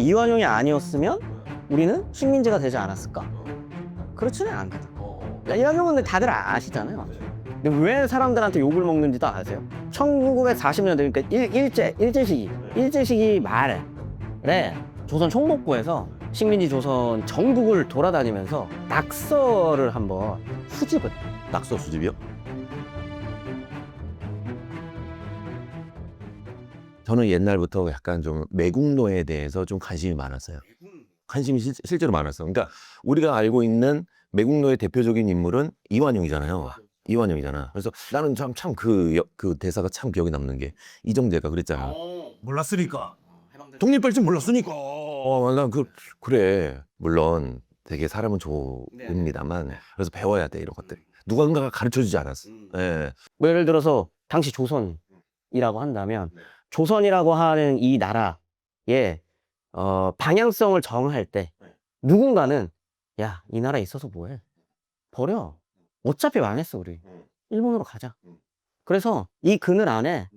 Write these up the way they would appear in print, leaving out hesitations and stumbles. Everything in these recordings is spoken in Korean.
이완용이 아니었으면 우리는 식민지가 되지 않았을까? 그렇지는 않거든. 이완용은 다들 아시잖아요. 근데 왜 사람들한테 욕을 먹는지도 아세요? 1940년대, 그러니까 일제시기 말에 조선 총독부에서 식민지 조선 전국을 돌아다니면서 낙서를 한번 수집을. 낙서 수집이요? 저는 옛날부터 약간 좀 매국노에 대해서 좀 관심이 많았어요. 관심이 실제로 많았어. 그러니까 우리가 알고 있는 매국노의 대표적인 인물은 이완용이잖아요. 이완용이잖아. 그래서 나는 참 그 대사가 참 기억에 남는 게 이정재가 그랬잖아. 몰랐으니까. 독립할 줄 몰랐으니까. 난 그래. 물론 되게 사람은 좋습니다만 그래서 배워야 돼 이런 것들. 누군가가 가르쳐주지 않았어. 예. 뭐 예를 들어서 당시 조선이라고 한다면 조선이라고 하는 이 나라의 방향성을 정할 때 누군가는 야, 이 나라에 있어서 뭐해? 버려. 어차피 망했어 우리. 일본으로 가자. 그래서 이 그늘 안에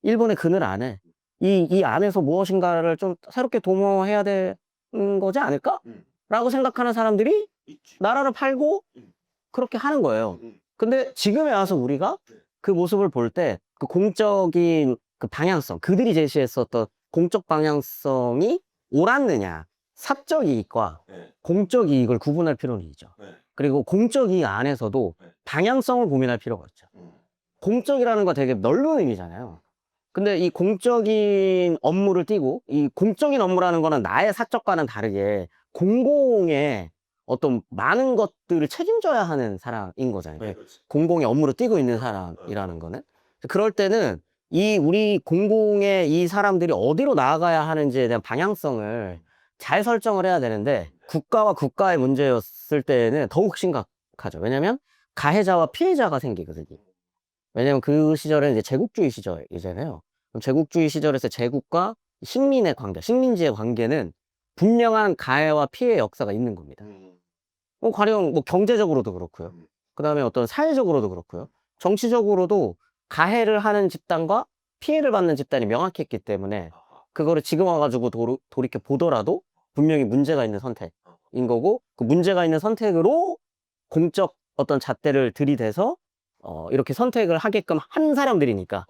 일본의 그늘 안에 이 안에서 무엇인가를 좀 새롭게 도모해야 되는 거지 않을까? 라고 생각하는 사람들이 나라를 팔고 그렇게 하는 거예요. 근데 지금에 와서 우리가 그 모습을 볼 때 그 공적인 그 방향성, 그들이 제시했었던 공적 방향성이 옳았느냐, 사적 이익과 공적 이익을 구분할 필요는 있죠. 그리고 공적 이익 안에서도 방향성을 고민할 필요가 있죠. 공적이라는 건 되게 넓은 의미잖아요. 근데 이 공적인 업무를 띠고, 이 공적인 업무라는 거는 나의 사적과는 다르게 공공의 어떤 많은 것들을 책임져야 하는 사람인 거잖아요. 공공의 업무를 띠고 있는 사람이라는 거는. 그럴 때는 우리 공공의 이 사람들이 어디로 나아가야 하는지에 대한 방향성을 잘 설정을 해야 되는데, 국가와 국가의 문제였을 때는 더욱 심각하죠. 왜냐면 가해자와 피해자가 생기거든요. 왜냐면 그 시절은 이제 제국주의 시절이잖아요. 그럼 제국주의 시절에서 제국과 식민의 관계, 식민지의 관계는 분명한 가해와 피해 역사가 있는 겁니다. 가령 뭐 경제적으로도 그렇고요. 그 다음에 어떤 사회적으로도 그렇고요. 정치적으로도 가해를 하는 집단과 피해를 받는 집단이 명확했기 때문에 그거를 지금 와가지고 돌이켜 보더라도 분명히 문제가 있는 선택인 거고, 그 문제가 있는 선택으로 공적 어떤 잣대를 들이대서 이렇게 선택을 하게끔 한 사람들이니까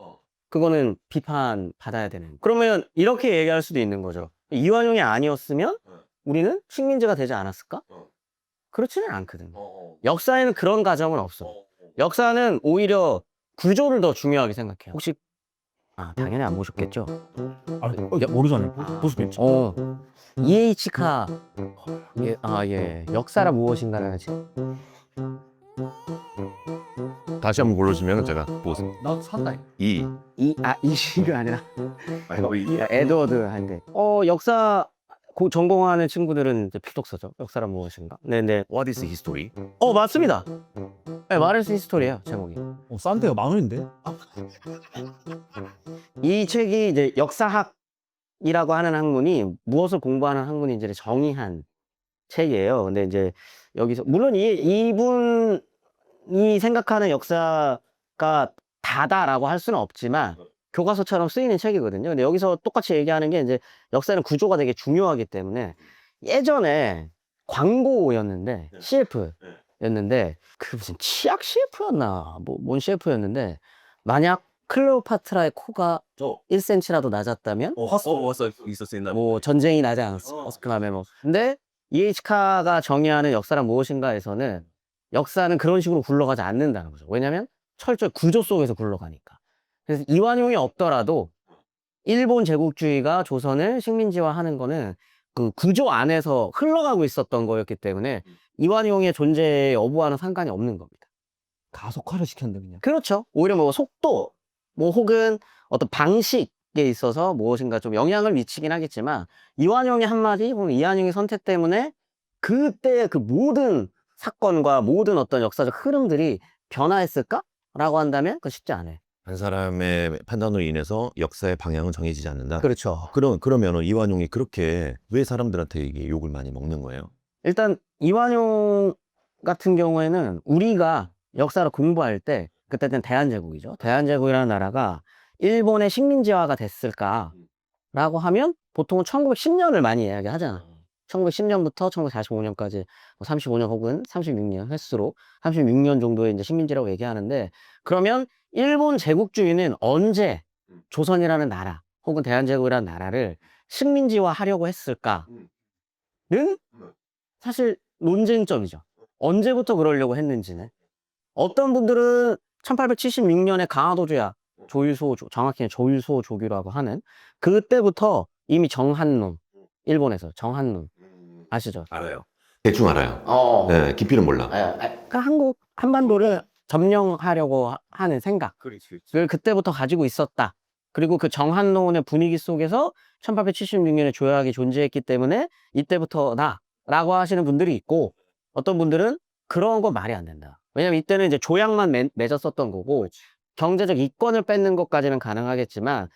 그거는 비판받아야 되는. 그러면 이렇게 얘기할 수도 있는 거죠. 이완용이 아니었으면 우리는 식민지가 되지 않았을까? 그렇지는 않거든. 역사에는 그런 가정은 없어. 역사는 오히려 구조를 더 중요하게 생각해요. 혹시 당연히 안 보셨겠죠? 모르잖아요. 볼 수도 있지. EH카 역사란 무엇인가를 하지. 다시 한번 불러주면 제가 보겠습니다. 나 산다. 이시가 아니라 에드워드 한데 역사 전공하는 친구들은 이제 필독서죠. 역사란 무엇인가. 네네. What is history? 맞습니다. 네, 마르스 히스토리예요, 제목이. 싼데요. 10,000원인데? 이 책이 이제 역사학이라고 하는 학문이 무엇을 공부하는 학문인지를 정의한 책이에요. 근데 이제 여기서 물론 이분이 생각하는 역사가 다다라고 할 수는 없지만 교과서처럼 쓰이는 책이거든요. 근데 여기서 똑같이 얘기하는 게 이제 역사는 구조가 되게 중요하기 때문에 예전에 광고였는데 CF였는데 그 무슨 치약 CF였나 뭔 CF였는데 만약 클레오파트라의 코가 1cm라도 낮았다면 있었나? 뭐 전쟁이 나지 않았을 그다음에 뭐 근데 EH카가 정의하는 역사란 무엇인가에서는 역사는 그런 식으로 굴러가지 않는다는 거죠. 왜냐하면 철저히 구조 속에서 굴러가니까. 그래서 이완용이 없더라도 일본 제국주의가 조선을 식민지화하는 거는 그 구조 안에서 흘러가고 있었던 거였기 때문에 이완용의 존재 여부와는 상관이 없는 겁니다. 가속화를 시켰는데 그냥. 그렇죠. 오히려 뭐 속도, 뭐 혹은 어떤 방식에 있어서 무엇인가 좀 영향을 미치긴 하겠지만 이완용의 한마디, 혹은 이완용의 선택 때문에 그때 그 모든 사건과 모든 어떤 역사적 흐름들이 변화했을까? 라고 한다면 그건 쉽지 않아요. 한 사람의 판단으로 인해서 역사의 방향은 정해지지 않는다. 그렇죠. 그러면 이완용이 그렇게 왜 사람들한테 이게 욕을 많이 먹는 거예요? 일단 이완용 같은 경우에는 우리가 역사를 공부할 때 그때는 대한제국이죠. 대한제국이라는 나라가 일본의 식민지화가 됐을까? 라고 하면 보통은 1910년을 많이 이야기하잖아. 1910년부터 1945년까지 35년 혹은 36년 횟수로 36년 정도의 이제 식민지라고 얘기하는데, 그러면 일본 제국주의는 언제 조선이라는 나라 혹은 대한제국이라는 나라를 식민지화 하려고 했을까는 사실 논쟁점이죠. 언제부터 그러려고 했는지는. 어떤 분들은 1876년에 강화도 조약, 정확히는 조일소 조규라고 하는, 그때부터 이미 정한론, 일본에서 정한론 아시죠? 알아요. 대충 알아요. 어. 네, 깊이는 몰라. 그러니까 한반도를 점령하려고 하는 생각. 을 그때부터 가지고 있었다. 그리고 그 정한론의 분위기 속에서 1876년에 조약이 존재했기 때문에 이때부터다라고 하시는 분들이 있고, 어떤 분들은 그런 건 말이 안 된다. 왜냐면 이때는 이제 조약만 맺었었던 거고, 경제적 이권을 뺏는 것까지는 가능하겠지만,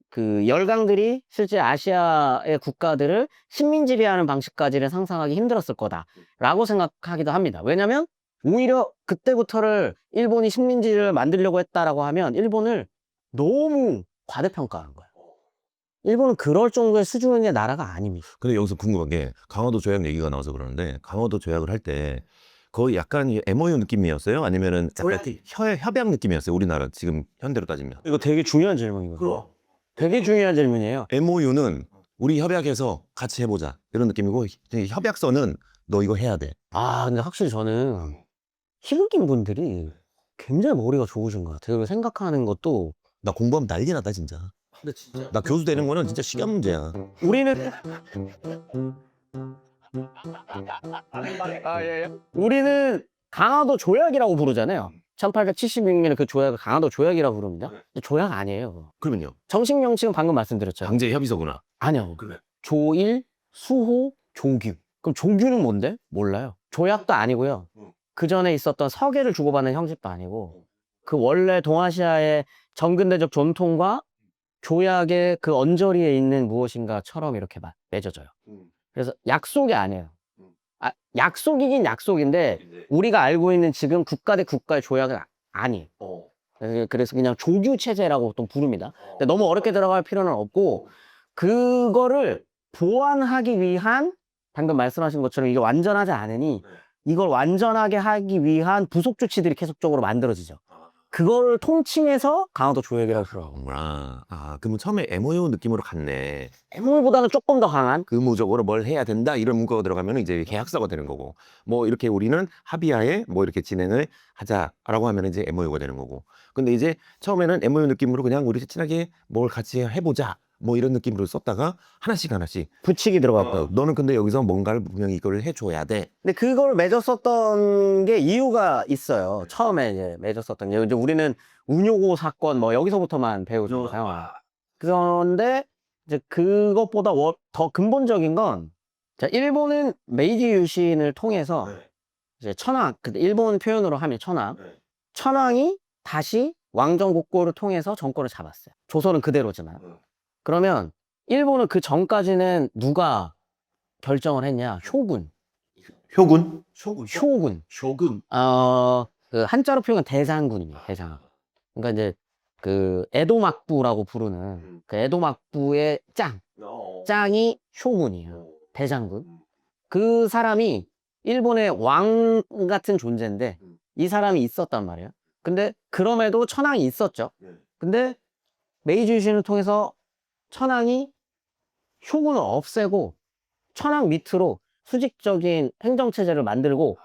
그 열강들이 실제 아시아의 국가들을 식민지배하는 방식까지는 상상하기 힘들었을 거다라고 생각하기도 합니다. 왜냐면 오히려 그때부터를 일본이 식민지를 만들려고 했다라고 하면 일본을 너무 과대평가한 거예요. 일본은 그럴 정도의 수준의 나라가 아닙니다. 근데 여기서 궁금한 게 강화도 조약 얘기가 나와서 그러는데 강화도 조약을 할 때 거의 약간 이 MOU 느낌이었어요? 아니면은 약간 협약 느낌이었어요? 우리나라 지금 현대로 따지면. 이거 되게 중요한 질문이거든요. 되게 중요한 질문이에요. MOU는 우리 협약해서 같이 해보자 이런 느낌이고 협약서는 너 이거 해야 돼. 근데 확실히 저는 희극인 분들이 굉장히 머리가 좋으신 것 같아요. 그리고 생각하는 것도, 나 공부하면 난리 나다 진짜. 나 교수 되는 거는 진짜 시간 문제야. 우리는 강화도 조약이라고 부르잖아요. 1876년에 그 조약을 강화도 조약이라고 부릅니다. 근데 조약 아니에요. 그러면요. 정식 명칭은 방금 말씀드렸죠. 강제 협의서구나. 아니요. 그래. 조일, 수호, 조규. 그럼 조규는 뭔데? 몰라요. 조약도 아니고요. 그 전에 있었던 서계를 주고받는 형식도 아니고, 그 원래 동아시아의 정근대적 전통과 조약의 그 언저리에 있는 무엇인가처럼 이렇게 맺어져요. 그래서 약속이 아니에요. 약속이긴 약속인데 우리가 알고 있는 지금 국가 대 국가의 조약은 아니에요. 그래서 그냥 조규 체제라고 또 부릅니다. 근데 너무 어렵게 들어갈 필요는 없고, 그거를 보완하기 위한, 방금 말씀하신 것처럼 이게 완전하지 않으니 이걸 완전하게 하기 위한 부속 조치들이 계속적으로 만들어지죠. 그걸 통칭해서 강화도 조약이라고 부르고, 그러면 처음에 MOU 느낌으로 갔네. MOU보다는 조금 더 강한. 의무적으로 뭘 해야 된다 이런 문구가 들어가면 이제 계약서가 되는 거고, 뭐 이렇게 우리는 합의하에 뭐 이렇게 진행을 하자라고 하면 이제 MOU가 되는 거고. 근데 이제 처음에는 MOU 느낌으로 그냥 우리 친하게 뭘 같이 해보자 뭐 이런 느낌으로 썼다가 하나씩 붙이기 들어갔고. 너는 근데 여기서 뭔가를 분명히 이걸 해줘야 돼. 근데 그걸 맺었었던 게 이유가 있어요. 처음에 이제 맺었었던 게, 이제 우리는 운요고 사건 뭐 여기서부터만 배우잖아요. 그런데 이제 그것보다 더 근본적인 건, 자, 일본은 메이지 유신을 통해서 이제 일본 표현으로 하면 천황이 다시 왕정 복구를 통해서 정권을 잡았어요. 조선은 그대로지만. 그러면 일본은 그 전까지는 누가 결정을 했냐? 효군. 효군? 효군. 그 한자로 표현은 대장군입니다. 대장. 그러니까 이제 그 에도 막부라고 부르는 그 에도 막부의 짱이 효군이에요. 대장군. 그 사람이 일본의 왕 같은 존재인데 이 사람이 있었단 말이에요. 근데 그럼에도 천황이 있었죠. 근데 메이지 유신을 통해서 천황이 효군을 없애고 천황 밑으로 수직적인 행정체제를 만들고,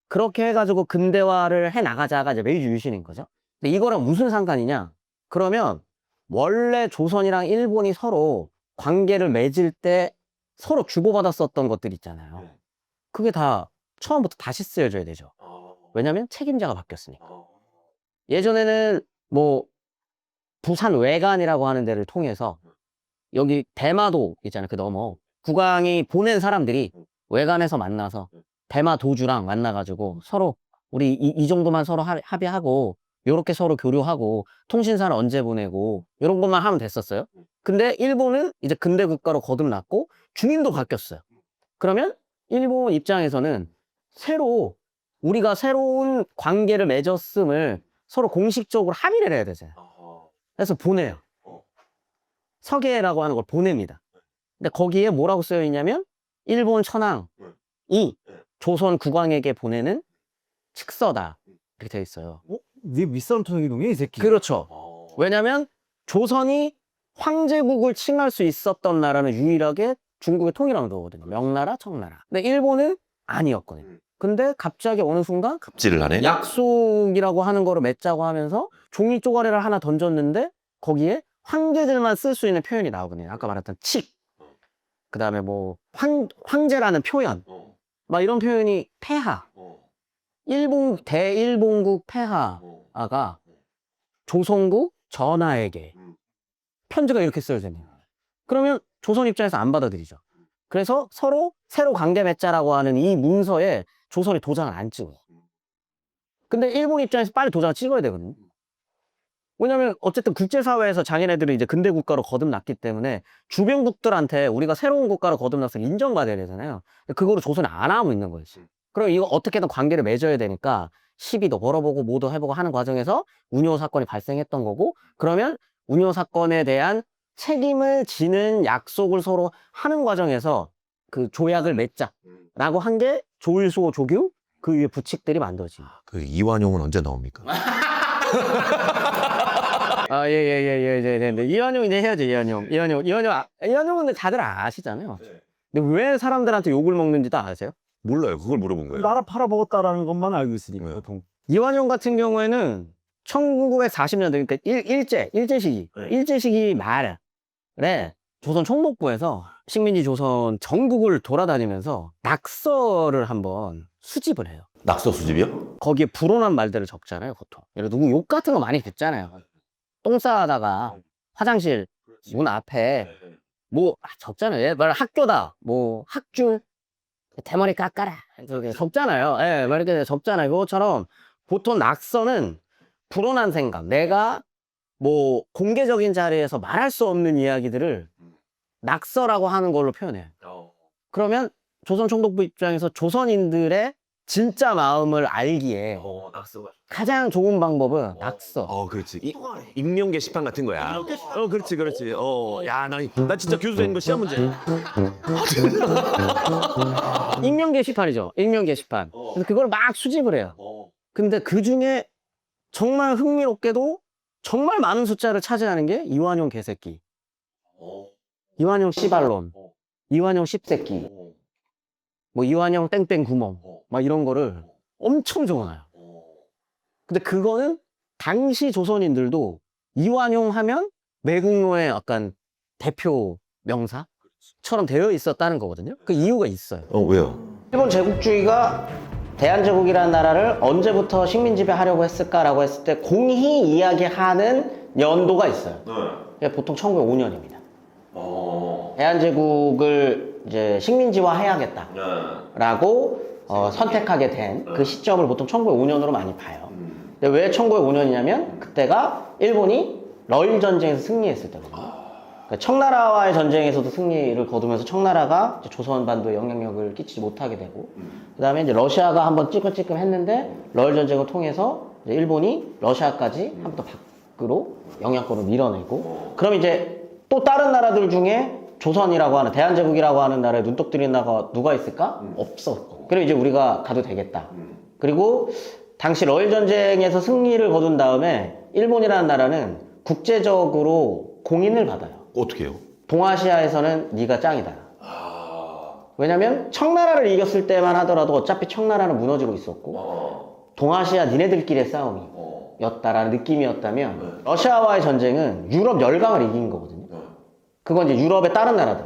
그렇게 해가지고 근대화를 해 나가자가 이제 메이지 유신인 거죠. 근데 이거랑 무슨 상관이냐? 그러면 원래 조선이랑 일본이 서로 관계를 맺을 때 서로 주고받았었던 것들 있잖아요. 그게 다 처음부터 다시 쓰여져야 되죠. 왜냐면 책임자가 바뀌었으니까. 예전에는 뭐 부산 외관이라고 하는 데를 통해서 여기 대마도 있잖아요. 그 넘어 국왕이 보낸 사람들이 외관에서 만나서 대마 도주랑 만나가지고 서로 우리 이 정도만 서로 합의하고 요렇게 서로 교류하고 통신사는 언제 보내고 이런 것만 하면 됐었어요. 근데 일본은 이제 근대 국가로 거듭났고 중인도 바뀌었어요. 그러면 일본 입장에서는 우리가 새로운 관계를 맺었음을 서로 공식적으로 합의를 해야 되잖아요. 그래서 보내요. 서계라고 하는 걸 보냅니다. 근데 거기에 뭐라고 쓰여 있냐면 일본 천황이 조선 국왕에게 보내는 칙서다 이렇게 되어 있어요. 네 윗사람 토종이동이야 이 새끼. 그렇죠. 왜냐면 조선이 황제국을 칭할 수 있었던 나라는 유일하게 중국의 통일한 거거든요. 명나라, 청나라. 근데 일본은 아니었거든요. 근데 갑자기 어느 순간 갑질을 하네. 약속이라고 하는 거를 맺자고 하면서 종이 쪼가리를 하나 던졌는데 거기에 황제들만 쓸 수 있는 표현이 나오거든요. 아까 말했던 칙. 그 다음에 뭐 황제라는 표현. 막 이런 표현이 폐하. 대일본국 폐하가 조선국 전하에게 편지가 이렇게 쓰여졌네요. 그러면 조선 입장에서 안 받아들이죠. 그래서 서로 새로 관계 맺자라고 하는 이 문서에 조선이 도장을 안 찍어요. 근데 일본 입장에서 빨리 도장을 찍어야 되거든요. 왜냐면 어쨌든 국제사회에서 자기네들이 이제 근대 국가로 거듭났기 때문에 주변국들한테 우리가 새로운 국가로 거듭나서 인정받아야 되잖아요. 그거를 조선이 안 하고 있는 거지. 그럼 이거 어떻게든 관계를 맺어야 되니까 시비도 걸어보고 뭐도 해보고 하는 과정에서 운요 사건이 발생했던 거고, 그러면 운요 사건에 대한 책임을 지는 약속을 서로 하는 과정에서 그 조약을 맺자라고 한 게 조일수, 조규, 그 위에 부칙들이 만들어진. 그 이완용은 언제 나옵니까? 아, 네. 이완용 이제 해야죠, 이완용은 근데 다들 아시잖아요. 근데 왜 사람들한테 욕을 먹는지도 아세요? 몰라요. 그걸 물어본 거예요. 나라 팔아먹었다라는 것만 알고 있으니까 네. 보통. 이완용 같은 경우에는 1940년대, 그러니까 일제 시기 말에 조선 총독부에서 식민지 조선 전국을 돌아다니면서 낙서를 한번 수집을 해요. 낙서 수집이요? 거기에 불온한 말들을 적잖아요, 보통. 예를 들어 누구 욕 같은 거 많이 듣잖아요. 똥 싸다가 화장실 문 앞에 뭐 적잖아요. 예를 들어 학교다, 뭐 학줄, 대머리 깎아라, 이렇게 적잖아요. 예, 막 이렇게 적잖아요. 그것처럼 보통 낙서는 불온한 생각, 내가 뭐 공개적인 자리에서 말할 수 없는 이야기들을 낙서라고 하는 걸로 표현해요. 그러면 조선 총독부 입장에서 조선인들의 진짜 마음을 알기에 가장 좋은 방법은 낙서. 그렇지. 익명 게시판 같은 거야. 그렇지. 야, 나 진짜 교수 되는 거 시험 문제. 익명 게시판이죠. 익명 게시판. 그래서 그걸 막 수집을 해요. 근데 그 중에 정말 흥미롭게도 정말 많은 숫자를 차지하는 게 이완용 개새끼, 이완용 씨발론, 이완용 씹새끼, 뭐 이완용 땡땡 구멍, 막 이런 거를 엄청 적어놔요. 근데 그거는 당시 조선인들도 이완용 하면 매국노의 약간 대표 명사처럼 되어 있었다는 거거든요. 그 이유가 있어요. 왜요? 일본 제국주의가 대한제국이라는 나라를 언제부터 식민지배하려고 했을까라고 했을 때 공히 이야기하는 연도가 있어요. 그게 보통 1905년입니다. 대한제국을 이제 식민지화 해야겠다라고 선택하게 된 그 시점을 보통 1905년으로 많이 봐요. 근데 왜 1905년이냐면 그때가 일본이 러일 전쟁에서 승리했을 때거든요. 그러니까 청나라와의 전쟁에서도 승리를 거두면서 청나라가 이제 조선 반도에 영향력을 끼치지 못하게 되고, 그 다음에 이제 러시아가 한번 찌끔찌끔 했는데 러일 전쟁을 통해서 이제 일본이 러시아까지 한 번 더 밖으로 영향권을 밀어내고, 그럼 이제 또 다른 나라들 중에 조선이라고 하는 대한제국이라고 하는 나라에 눈독 들이는 나라가 누가 있을까? 없어. 그리고 이제 우리가 가도 되겠다. 그리고 당시 러일 전쟁에서 승리를 거둔 다음에 일본이라는 나라는 국제적으로 공인을 받아요. 어떻게 해요? 동아시아에서는 네가 짱이다. 왜냐면 청나라를 이겼을 때만 하더라도 어차피 청나라는 무너지고 있었고 동아시아 니네들끼리의 싸움이었다라는 느낌이었다면 러시아와의 전쟁은 유럽 열강을 이긴 거거든요. 그건 이제 유럽의 다른 나라들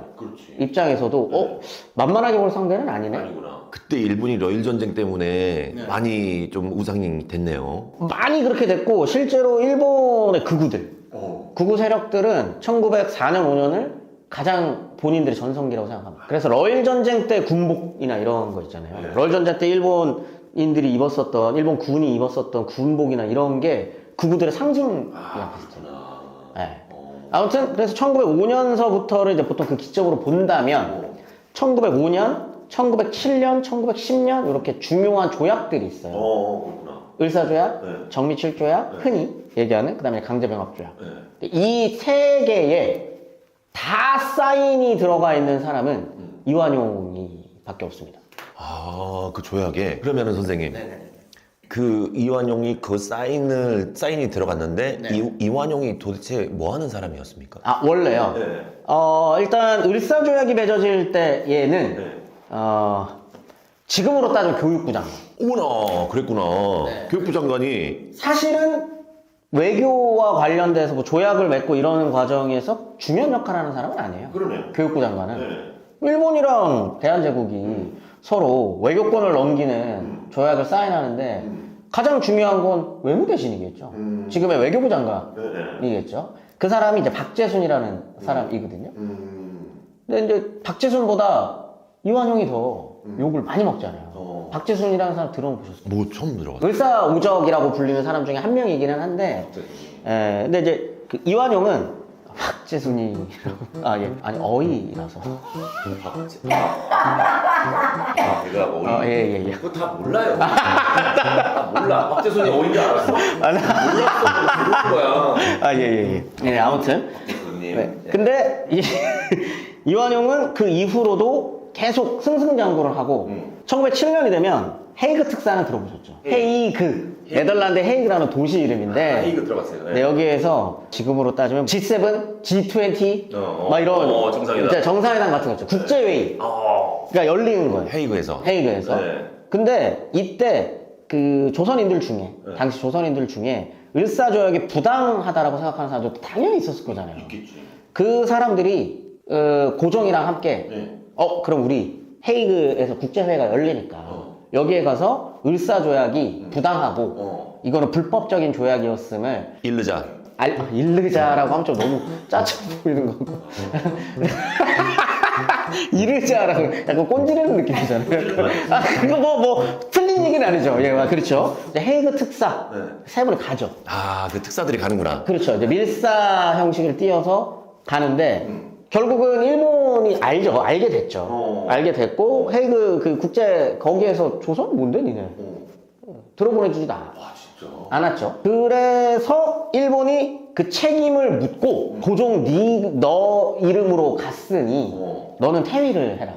입장에서도 만만하게 볼 상대는 아니네. 그때 일본이 러일 전쟁 때문에 많이 좀 우상이 됐네요. 많이 그렇게 됐고, 실제로 일본의 극우 세력들은 1904년 5년을 가장 본인들의 전성기라고 생각합니다. 그래서 러일 전쟁 때 군복이나 이런 거 있잖아요. 러일 전쟁 때 일본인들이 입었었던, 일본 군이 입었었던 군복이나 이런 게 극우들의 상징이랑 비슷해요. 네. 아무튼 그래서 1905년서부터를 이제 보통 그 기점으로 본다면 1905년, 1907년, 1910년 이렇게 중요한 조약들이 있어요. 을사조약, 정미칠조약, 흔히 얘기하는, 그 다음에 강제병합조약. 이 세 개의 다 사인이 들어가 있는 사람은 이완용이 밖에 없습니다. 아, 그 조약에. 그러면은 선생님. 그 이완용이 그 사인이 들어갔는데 이완용이 도대체 뭐 하는 사람이었습니까? 아, 원래요. 일단 을사조약이 맺어질 때에는 지금으로 따지면 교육부 장관. 어머나, 그랬구나. 교육부 장관이. 사실은 외교와 관련돼서 뭐 조약을 맺고 이러는 과정에서 중요한 역할을 하는 사람은 아니에요. 그러네요. 교육부 장관은. 일본이랑 대한제국이 서로 외교권을 넘기는 조약을 사인하는데 가장 중요한 건 외무대신이겠죠. 지금의 외교부 장관이겠죠. 그 사람이 이제 박재순이라는 사람이거든요. 근데 이제 박재순보다 이완용이 더 욕을 많이 먹잖아요. 박재순이라는 사람 들어보셨어요? 뭐 처음 들어봤어요. 을사오적이라고 불리는 사람 중에 한 명이기는 한데, 근데 이제 그 이완용은 박재순이 아니 어이라서. 내가 어이. 예. 그거 다 몰라요. 다 몰라. 박재순이 어인지 알았어. 몰랐어. 모르는 거야. 예, 아무튼. 네. 근데 이완용은 그 이후로도 계속 승승장구를 하고 1907년이 되면 헤이그 특사는 들어보셨죠? 헤이그. 네덜란드 헤이그라는 도시 이름인데 이거 들어봤어요. 네, 여기에서 지금으로 따지면 G7, G20 막 이런 정상회담. 이제 정상회담 같은 거 있죠. 국제회의. 그러니까 열리는 거예요. 헤이그에서. 헤이그에서. 근데 이때 그 조선인들 중에 당시 조선인들 중에 을사조약이 부당하다라고 생각하는 사람도 당연히 있었을 거잖아요. 그 사람들이 고종이랑 함께 그럼 우리 헤이그에서 국제회의가 열리니까 여기에 가서 을사조약이 부당하고 이거는 불법적인 조약이었음을 일르자. 일르자라고 하면 좀 너무 짜쳐 보이는 거고 이르자라고 약간 꼰지르는 느낌이잖아요. 그거 뭐 틀린 얘기는 아니죠. 예, 그렇죠. 이제 헤이그 특사 세 분이 가죠. 아, 그 특사들이 가는구나. 그렇죠. 이제 밀사 형식을 띄어서 가는데 결국은 일본이 알게 됐죠. 알게 됐고 헤이그 그 국제 거기에서 조선 뭔데 니네 들어보내주지도 않았죠. 그래서 일본이 그 책임을 묻고 고종 너 이름으로 갔으니 너는 퇴위를 해라.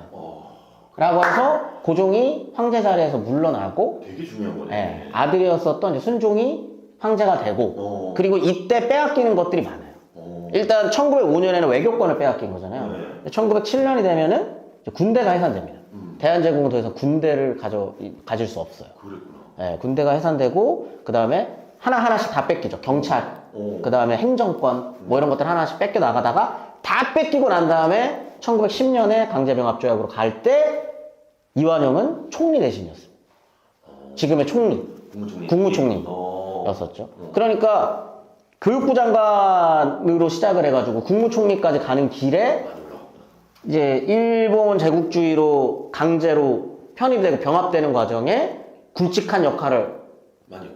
라고 해서 고종이 황제 자리에서 물러나고 되게 중요한 거네. 아들이었었던 이제 순종이 황제가 되고 그리고 이때 빼앗기는 것들이 많아요. 일단 1905년에는 외교권을 빼앗긴 거잖아요. 1907년이 되면은 이제 군대가 해산됩니다. 대한제국은 더 이상 군대를 가질 수 없어요. 군대가 해산되고 그 다음에 하나하나씩 다 뺏기죠. 경찰, 그 다음에 행정권 뭐 이런 것들 하나씩 뺏겨 나가다가 다 뺏기고 난 다음에 1910년에 강제병합조약으로 갈 때 이완용은 총리 대신이었습니다. 지금의 총리, 국무총리였었죠. 그러니까 교육부 장관으로 시작을 해가지고 국무총리까지 가는 길에 이제 일본 제국주의로 강제로 편입되고 병합되는 과정에 굵직한 역할을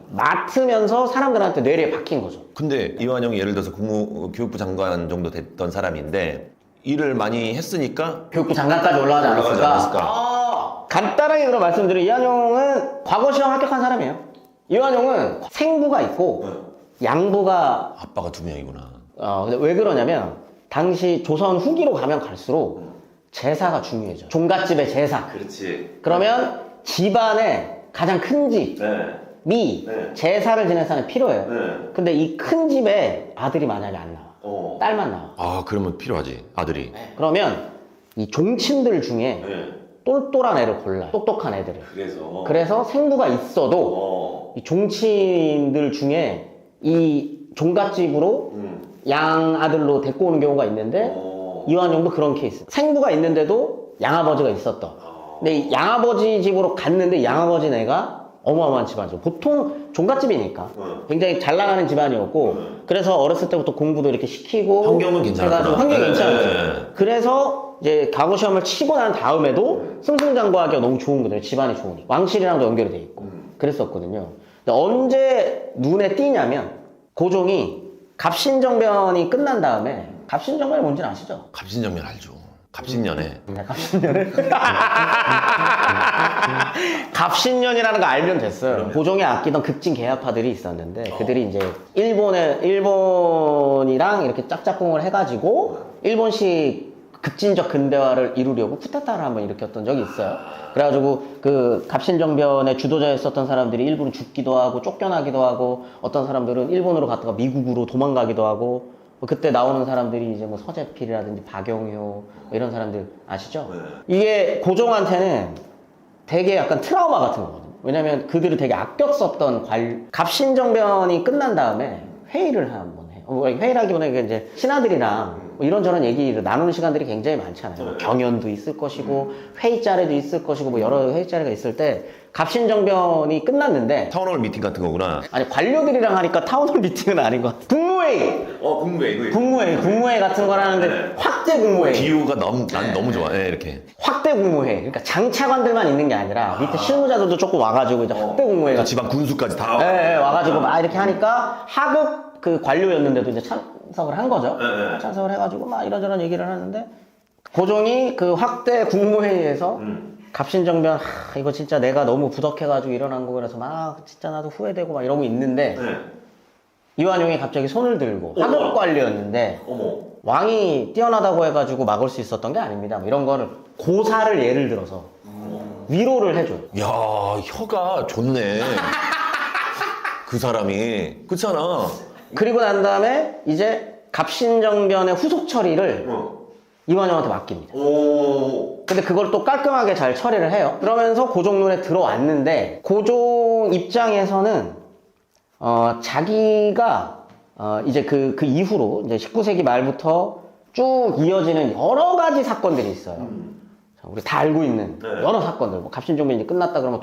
맡으면서 사람들한테 뇌리에 박힌 거죠. 근데 이완용이 예를 들어서 교육부 장관 정도 됐던 사람인데 일을 많이 했으니까 교육부 장관까지 올라가지 않았을까? 간단하게 그럼 말씀드리면 이완용은 과거 시험 합격한 사람이에요. 이완용은 생부가 있고 양부가 아빠가 두 명이구나. 근데 왜 그러냐면 당시 조선 후기로 가면 갈수록 제사가 중요해져. 종갓집의 제사. 그렇지. 그러면 집안에 가장 큰 집이 제사를 지낼 사람이 필요해요. 근데 이 큰 집에 아들이 만약에 안 나와. 딸만 나와. 아, 그러면 필요하지. 아들이. 그러면 이 종친들 중에 똘똘한 애를 골라요. 똑똑한 애들을. 그래서 생부가 있어도 이 종친들 중에 이 종갓집으로 양아들로 데리고 오는 경우가 있는데 이완용도 그런 케이스. 생부가 있는데도 양아버지가 있었던. 근데 이 양아버지 집으로 갔는데 양아버지 애가 어마어마한 집안이죠. 보통 종갓집이니까 굉장히 잘 나가는 집안이었고 그래서 어렸을 때부터 공부도 이렇게 시키고 환경은 괜찮았구나. 환경이 괜찮았어요. 그래서 이제 과거 시험을 치고 난 다음에도 승승장구하기가 너무 좋은 거예요. 집안이 좋으니까. 왕실이랑도 연결이 돼 있고 그랬었거든요. 근데 언제 눈에 띄냐면 고종이 갑신정변이 끝난 다음에 갑신정변이 뭔지는 아시죠? 갑신정변 알죠. 갑신년에. 네, 갑신년을 갑신년이라는 거 알면 됐어요. 고종이 아끼던 급진 계야파들이 있었는데 그들이 이제 일본이랑 이렇게 짝짝꿍을 해가지고 일본식 급진적 근대화를 이루려고 쿠데타를 한번 일으켰던 적이 있어요. 그래가지고 그 갑신정변의 주도자였었던 사람들이 일부러 죽기도 하고 쫓겨나기도 하고 어떤 사람들은 일본으로 갔다가 미국으로 도망가기도 하고 뭐 그때 나오는 사람들이 이제 뭐 서재필이라든지 박영효 뭐 이런 사람들 아시죠? 이게 고종한테는 되게 약간 트라우마 같은 거거든요. 왜냐면 그들을 되게 아껴 썼던 갑신정변이 끝난 다음에 회의를 한번 해요. 회의라기보다는 이제 신하들이랑 뭐 이런저런 얘기를 나누는 시간들이 굉장히 많잖아요. 뭐 경연도 있을 것이고 회의 자리도 있을 것이고 뭐 여러 회의 자리가 있을 때 갑신정변이 끝났는데 타운홀 미팅 같은 거구나. 아니 관료들이랑 하니까 타운홀 미팅은 아닌 것 같아. 국무회의 국무회의 같은 걸 하는데 확대 국무회의 비유가 난 너무 좋아. 예, 이렇게. 확대 국무회의 그러니까 장차관들만 있는 게 아니라 밑에 실무자들도 조금 와가지고 이제 확대 국무회의가 지방 군수까지 다. 네, 와가지고 막 이렇게 하니까 하급 그 관료였는데도 이제 참석을 한 거죠. 참석을 해가지고 막 이런저런 얘기를 하는데 고종이 그 확대 국무회의에서 갑신정변 이거 진짜 내가 너무 부덕해가지고 일어난 거 그래서 막 진짜 나도 후회되고 막 이러고 있는데 이완용이 갑자기 손을 들고 하급 관료였는데 왕이 뛰어나다고 해가지고 막을 수 있었던 게 아닙니다. 뭐 이런 거를 고사를 예를 들어서 위로를 해줘요. 야, 혀가 좋네. 그 사람이. 그렇잖아. 그리고 난 다음에 이제 갑신정변의 후속 처리를 이완용한테 맡깁니다. 근데 그걸 또 깔끔하게 잘 처리를 해요. 그러면서 고종 눈에 들어왔는데 고종 입장에서는 자기가 이제 그 이후로 이제 19세기 말부터 쭉 이어지는 여러 가지 사건들이 있어요. 자, 우리 다 알고 있는 여러 사건들. 뭐 갑신정변이 이제 끝났다 그러면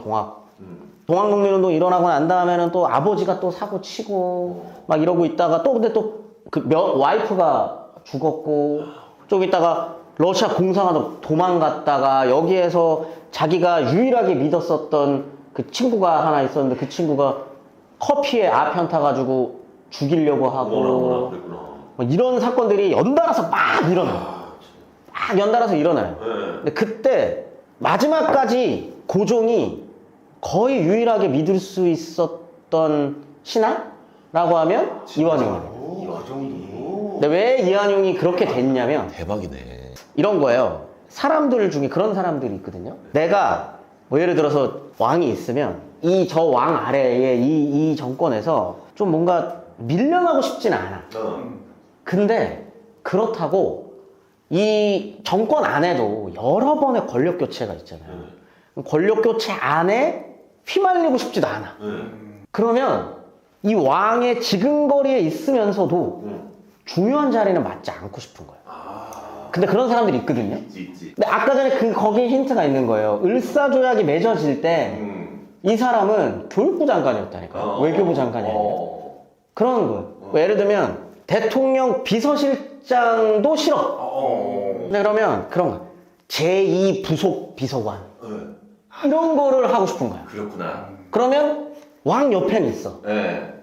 동학농민운동 일어나고 난 다음에는 또 아버지가 또 사고 치고 막 이러고 있다가 또 근데 또 그 와이프가 죽었고 좀 있다가 러시아 공산화도 도망갔다가 여기에서 자기가 유일하게 믿었었던 그 친구가 하나 있었는데 그 친구가 커피에 아편 타가지고 죽이려고 하고 뭐 이런 사건들이 연달아서 막 일어나요. 근데 그때 마지막까지 고종이 거의 유일하게 믿을 수 있었던 신하라고 하면 이완용입니다. 근데 왜 이완용이 그렇게 됐냐면 대박이네. 이런 거예요. 사람들 중에 그런 사람들이 있거든요. 내가 뭐 예를 들어서 왕이 있으면 이 저 왕 아래에 이 정권에서 좀 뭔가 밀려나고 싶지는 않아. 근데 그렇다고 이 정권 안에도 여러 번의 권력 교체가 있잖아요. 권력 교체 안에 휘말리고 싶지도 않아. 그러면 이 왕의 지근거리에 있으면서도 중요한 자리는 맡지 않고 싶은 거예요. 근데 그런 사람들이 있거든요. 근데 아까 전에 거기에 힌트가 있는 거예요. 을사조약이 맺어질 때 이 사람은 교육부 장관이었다니까요. 외교부 장관이 아니라. 그런 거예요. 뭐 예를 들면 대통령 비서실장도 싫어. 근데 그러면 그런 거예요. 제2 부속 비서관. 이런 거를 하고 싶은 거야. 그렇구나. 그러면 왕 옆에는 있어.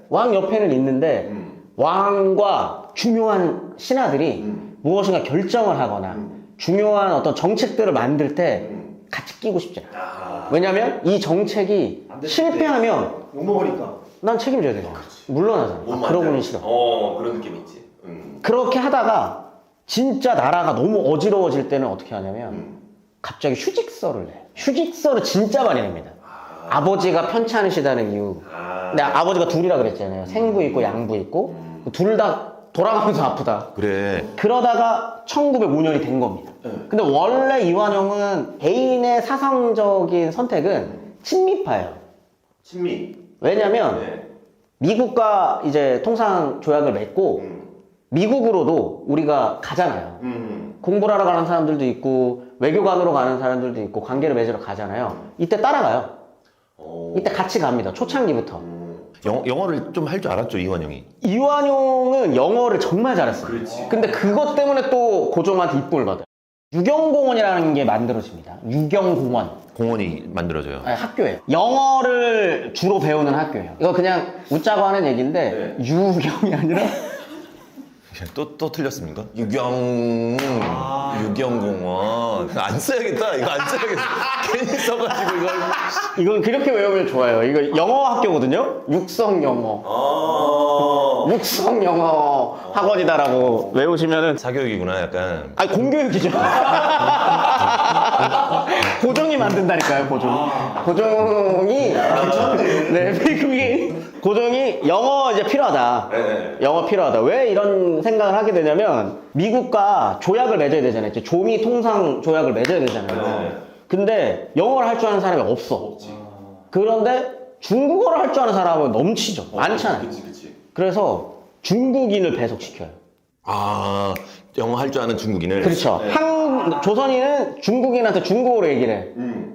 왕 옆에는 있는데 왕과 중요한 신하들이 무엇인가 결정을 하거나 중요한 어떤 정책들을 만들 때 같이 끼고 싶지 않아. 왜냐면 이 정책이 실패하면 욕먹으니까. 난 책임져야 되잖아. 물러나잖아. 그러고는 싫어. 그런 느낌 있지. 그렇게 하다가 진짜 나라가 너무 어지러워질 때는 어떻게 하냐면 갑자기 휴직서를 내. 휴직서를 진짜 많이 냅니다. 아버지가 편치 않으시다는 이유. 근데 아버지가 둘이라 그랬잖아요. 생부 있고 양부 있고 둘 다 돌아가면서 아프다. 그래. 그러다가 1905년이 된 겁니다. 근데 원래 이완용은 개인의 사상적인 선택은 친미파예요. 친미. 왜냐면 미국과 이제 통상 조약을 맺고 미국으로도 우리가 가잖아요. 공부를 하러 가는 사람들도 있고 외교관으로 가는 사람들도 있고 관계를 맺으러 가잖아요. 이때 따라가요. 이때 같이 갑니다. 초창기부터. 영어를 좀 할 줄 알았죠, 이완용이. 이완용은 영어를 정말 잘했어요. 근데 그것 때문에 또 고종한테 이쁨을 받아요. 유경공원이라는 게 만들어집니다. 유경공원. 공원이 만들어져요. 아니, 학교예요. 영어를 주로 배우는 학교예요. 이거 그냥 웃자고 하는 얘기인데 유경이 아니라 또 틀렸습니까? 유경공원 안 써야겠다. 이거 안 써야겠어. 괜히 써가지고 이거. 이건 그렇게 외우면 좋아요. 이거 영어 학교거든요. 육성 영어. 육성 영어 학원이다라고 외우시면은 사교육이구나 약간. 아니 공교육이죠. 고종이 만든다니까요. 고종이 네 미국이 고종이 영어 이제 필요하다. 영어 필요하다. 왜 이런 생각을 하게 되냐면 미국과 조약을 맺어야 되잖아요. 이제 조미 통상 조약을 맺어야 되잖아요. 근데 영어를 할 줄 아는 사람이 없어. 그런데 중국어를 할 줄 아는 사람은 넘치죠. 많잖아요. 그래서 중국인을 배속시켜요. 아 영어 할 줄 아는 중국인을. 그렇죠. 조선인은 중국인한테 중국어로 얘기를 해.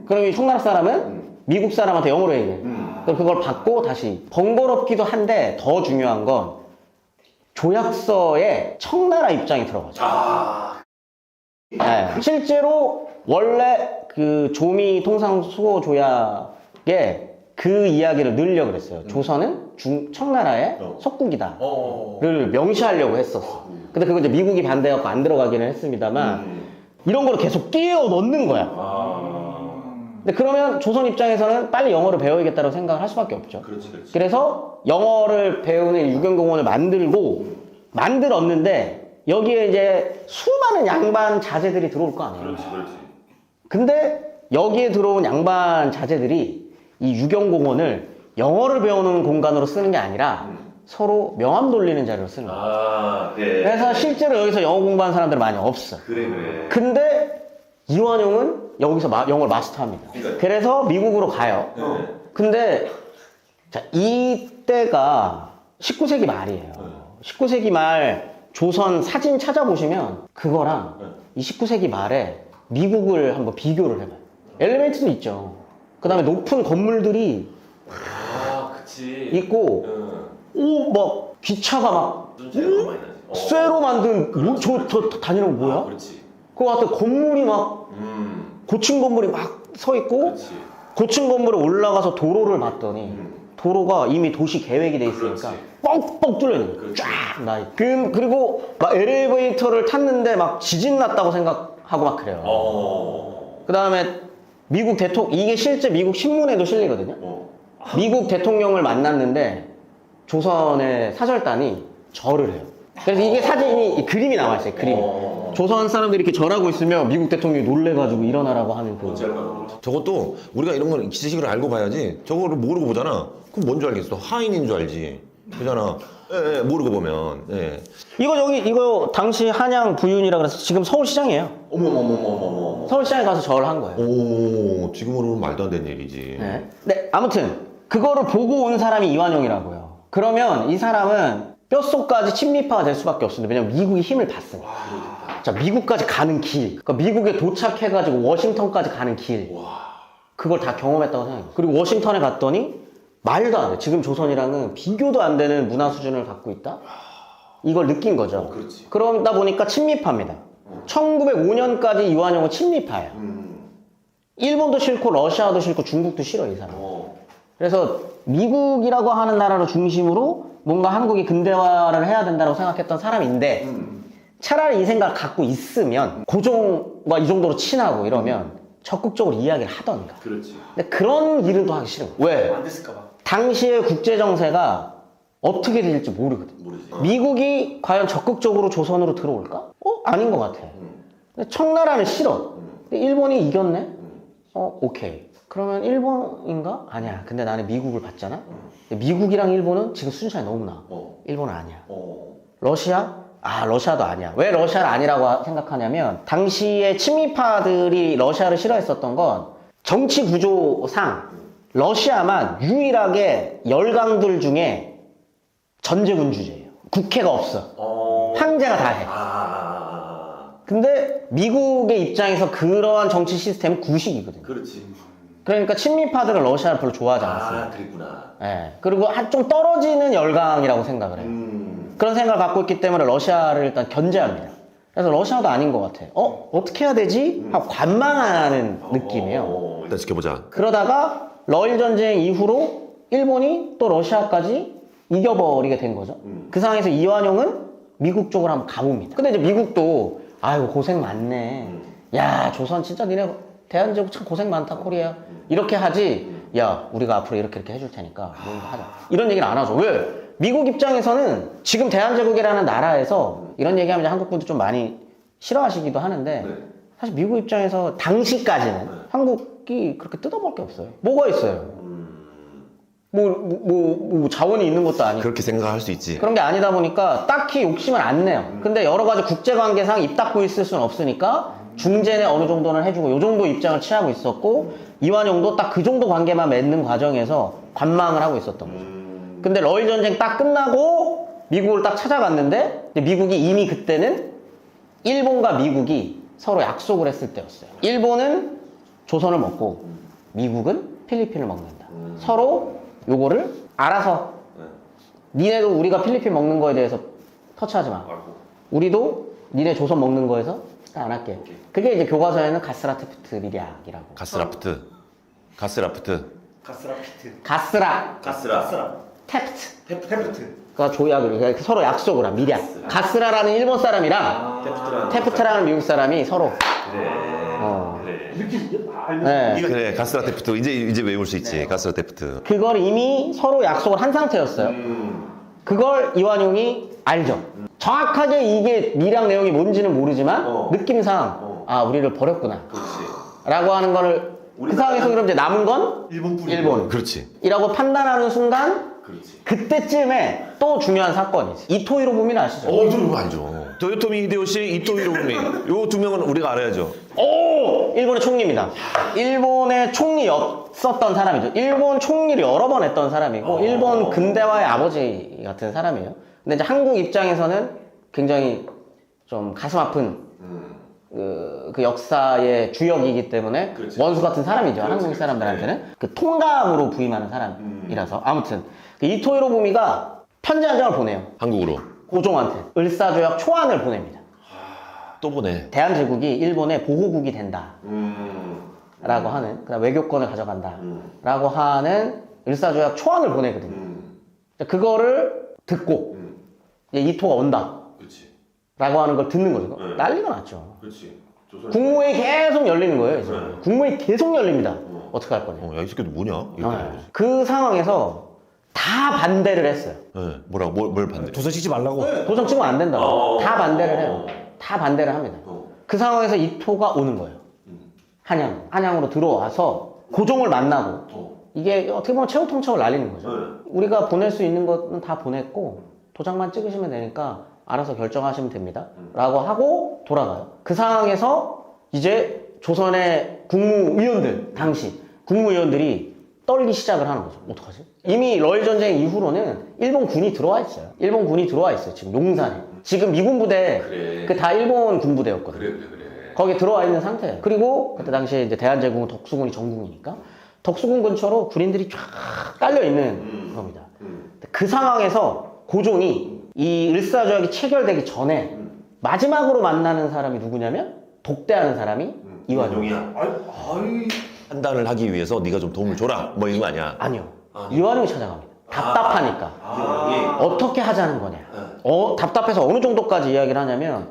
그럼 이 청나라 사람은 미국 사람한테 영어로 얘기해. 그럼 그걸 받고 다시 번거롭기도 한데 더 중요한 건 조약서에 청나라 입장이 들어가죠. 네, 실제로 원래 그 조미 통상 수호 조약에 그 이야기를 넣으려고 그랬어요. 조선은 청나라의 속국이다를 명시하려고 했었어. 근데 그거 이제 미국이 반대해서 안 들어가기는 했습니다만 이런 거를 계속 끼워 넣는 거야. 근데 그러면 조선 입장에서는 빨리 영어를 배워야겠다고 생각을 할 수밖에 없죠. 그래서 영어를 배우는 유경공원을 만들었는데 여기에 이제 수많은 양반 자제들이 들어올 거 아니에요. 근데 여기에 들어온 양반 자제들이 이 유경공원을 영어를 배우는 공간으로 쓰는 게 아니라 서로 명함 돌리는 자리로 쓰는 거예요. 그래서 실제로 여기서 영어 공부하는 사람들은 많이 없어. 근데 이완용은 여기서 영어를 마스터합니다. 그래서 미국으로 가요. 근데 자, 이때가 19세기 말이에요. 19세기 말 조선 사진 찾아보시면 그거랑 이 19세기 말에 미국을 한번 비교를 해봐요. 엘리베이터도 있죠. 그 다음에 높은 건물들이 있고 오, 막 기차가 막 쇠로 만든 저 다니는 거 뭐야? 그거 같은 건물이 막 고층 건물이 막 서 있고 고층 건물에 올라가서 도로를 봤더니 도로가 이미 도시 계획이 돼 있으니까 뻥뻥 뚫려 있는 거야. 쫙 나. 그리고 막 엘리베이터를 탔는데 막 지진 났다고 생각하고 막 그래요. 그 다음에 미국 이게 실제 미국 신문에도 실리거든요. 미국 대통령을 만났는데 조선의 사절단이 절을 해요. 그래서 이게 이 그림이 나와 있어요. 그림이. 조선 사람들이 이렇게 절하고 있으면 미국 대통령이 놀래가지고 일어나라고 하는 그. 저것도 우리가 이런 걸 지식을 알고 봐야지. 저거를 모르고 보잖아. 그럼 뭔 줄 알겠어? 하인인 줄 알지. 그잖아. 예, 모르고 보면. 예. 이거 당시 한양 부윤이라 그래서 지금 서울시장이에요. 어머머머머머머. 서울시장에 가서 절을 한 거예요. 오, 지금으로는 말도 안 되는 일이지. 네, 아무튼 그거를 보고 온 사람이 이완용이라고요. 그러면 이 사람은 뼛속까지 친미파가 될 수밖에 없습니다. 왜냐면 미국이 힘을 봤으니까. 자, 미국까지 가는 길, 그러니까 미국에 도착해가지고 워싱턴까지 가는 길, 그걸 다 경험했다고 생각해요. 그리고 워싱턴에 갔더니 말도 안 돼. 지금 조선이랑은 비교도 안 되는 문화 수준을 갖고 있다? 이걸 느낀 거죠. 그러다 보니까 친미파입니다. 1905년까지 이완용은 친미파예요. 일본도 싫고 러시아도 싫고 중국도 싫어, 이 사람. 그래서 미국이라고 하는 나라를 중심으로 뭔가 한국이 근대화를 해야 된다고 생각했던 사람인데 차라리 이 생각을 갖고 있으면 고종과 이 정도로 친하고 이러면 적극적으로 이야기를 하던가. 근데 그런 일은 또 하기 싫은 거야. 왜? 안 됐을까 봐. 당시의 국제 정세가 어떻게 될지 모르거든. 미국이 과연 적극적으로 조선으로 들어올까? 아닌 것 같아. 근데 청나라는 싫어. 근데 일본이 이겼네? 오케이. 그러면 일본인가? 아니야. 근데 나는 미국을 봤잖아? 근데 미국이랑 일본은 지금 수준 차이 너무 나. 일본은 아니야. 러시아? 러시아도 아니야. 왜 러시아를 아니라고 생각하냐면 당시에 친미파들이 러시아를 싫어했었던 건 정치 구조상 러시아만 유일하게 열강들 중에 전제군주제예요. 국회가 없어. 황제가 다 해. 근데 미국의 입장에서 그러한 정치 시스템은 구식이거든요. 그러니까 친미파들은 러시아를 별로 좋아하지 않았어요. 그랬구나. 네. 그리고 좀 떨어지는 열강이라고 생각을 해요. 그런 생각을 갖고 있기 때문에 러시아를 일단 견제합니다. 그래서 러시아도 아닌 것 같아. 어떻게 해야 되지? 하고 관망하는 느낌이에요. 일단 지켜보자. 그러다가 러일 전쟁 이후로 일본이 또 러시아까지 이겨버리게 된 거죠. 그 상황에서 이완용은 미국 쪽으로 한번 가봅니다. 근데 이제 미국도 아이고 고생 많네. 야 조선 진짜 니네 대한제국 참 고생 많다 코리아. 이렇게 하지. 야 우리가 앞으로 이렇게 해줄 테니까 너희도 하자. 이런 얘기는 안 하죠. 왜? 미국 입장에서는 지금 대한제국이라는 나라에서 이런 얘기하면 이제 한국 분들 좀 많이 싫어하시기도 하는데 사실 미국 입장에서 당시까지는 한국이 그렇게 뜯어볼 게 없어요. 뭐가 있어요? 뭐 자원이 있는 것도 아니고 그렇게 생각할 수 있지. 그런 게 아니다 보니까 딱히 욕심을 안 내요. 근데 여러 가지 국제관계상 입 닫고 있을 수는 없으니까 중재는 어느 정도는 해주고 요 정도 입장을 취하고 있었고 이완용도 딱 그 정도 관계만 맺는 과정에서 관망을 하고 있었던 거죠. 근데 러일 전쟁 딱 끝나고 미국을 딱 찾아갔는데 근데 미국이 이미 그때는 일본과 미국이 서로 약속을 했을 때였어요. 일본은 조선을 먹고 미국은 필리핀을 먹는다. 서로 요거를 알아서 니네도 우리가 필리핀 먹는 거에 대해서 터치하지 마. 우리도 니네 조선 먹는 거에서 안 할게. 그게 이제 교과서에는 가스라테프트 밀약이라고. 가스라프트. 가스라. 테프트가 조약을 그러니까 서로 약속을 한 밀약. 가스라라는 일본 사람이랑 테프트라는 미국 사람이 서로. 네. 그래, 가스라테프트. 이제 외울 수 있지. 가스라테프트. 그걸 이미 서로 약속을 한 상태였어요. 그걸 이완용이 알죠. 정확하게 이게 밀약 내용이 뭔지는 모르지만 느낌상 아 우리를 버렸구나 라고 하는 거를 그 상황에서 그럼 이제 남은 건 일본 그렇지. 이라고 판단하는 순간 그때쯤에 또 중요한 사건이지. 이토 히로부미는 아시죠? 이거 알죠. 도요토미 히데요시, 이토 히로부미. 요 두 명은 우리가 알아야죠. 일본의 총리입니다. 일본의 총리였었던 사람이죠. 일본 총리를 여러 번 했던 사람이고 일본 근대화의 아버지 같은 사람이에요. 근데 이제 한국 입장에서는 굉장히 좀 가슴 아픈 그 역사의 주역이기 때문에 원수 같은 사람이죠. 한국 사람들한테는 그 통감으로 부임하는 사람이라서 아무튼 그 이토 히로부미가 편지 한 장을 보내요. 한국으로. 고종한테 을사조약 초안을 보냅니다. 또 보내. 대한제국이 일본의 보호국이 된다 라고 하는 그다음 외교권을 가져간다 라고 하는 을사조약 초안을 보내거든요. 그거를 듣고 이제 이토가 온다 라고 하는 걸 듣는 거죠. 난리가 났죠. 국무회의 계속 열리는 거예요. 이제. 국무회의 계속 열립니다. 어떻게 할 거냐. 야, 이 새끼도 뭐냐? 이렇게 되는 거지. 그 상황에서 다 반대를 했어요. 네. 뭐라고? 뭘 반대? 조선 찍지 말라고. 도성 찍으면 안 된다고. 다 반대를 해요. 다 반대를 합니다. 그 상황에서 이토가 오는 거예요. 한양으로 들어와서 고종을 만나고 이게 어떻게 보면 최후 통첩을 날리는 거죠. 우리가 보낼 수 있는 것은 다 보냈고 도장만 찍으시면 되니까 알아서 결정하시면 됩니다. 라고 하고 돌아가요. 그 상황에서 이제 조선의 국무위원들, 당시 국무위원들이 떨기 시작을 하는 거죠. 어떡하지? 이미 러일 전쟁 이후로는 일본 군이 들어와 있어요. 일본 군이 들어와 있어요. 지금 용산에. 지금 미군 부대, 그 다 일본 군부대였거든요. 거기에 들어와 있는 상태예요. 그리고 그때 당시에 이제 대한제국은 덕수군이 전국이니까 덕수군 근처로 군인들이 쫙 깔려 있는 겁니다. 그 상황에서 고종이 이 을사조약이 체결되기 전에 마지막으로 만나는 사람이 누구냐면 독대하는 사람이 이완용이야. 판단을 하기 위해서 네가 좀 도움을 줘라. 뭐 이거 아니야? 아니요. 이완용이 찾아갑니다. 답답하니까. 어떻게 하자는 거냐. 답답해서 어느 정도까지 이야기를 하냐면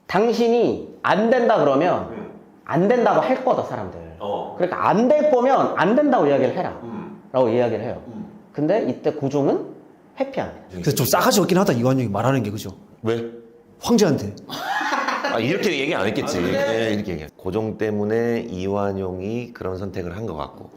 당신이 안 된다 그러면 안 된다고 할 거다 사람들. 그러니까 안 될 거면 안 된다고 이야기를 해라 라고 이야기를 해요. 근데 이때 고종은 회피합니다. 그래서 좀 싸가지 없긴 하다 이완용이 말하는 게 그죠? 왜? 황제한테. 이렇게 얘기 안 했겠지. 네, 이렇게 얘기. 고종 때문에 이완용이 그런 선택을 한 것 같고.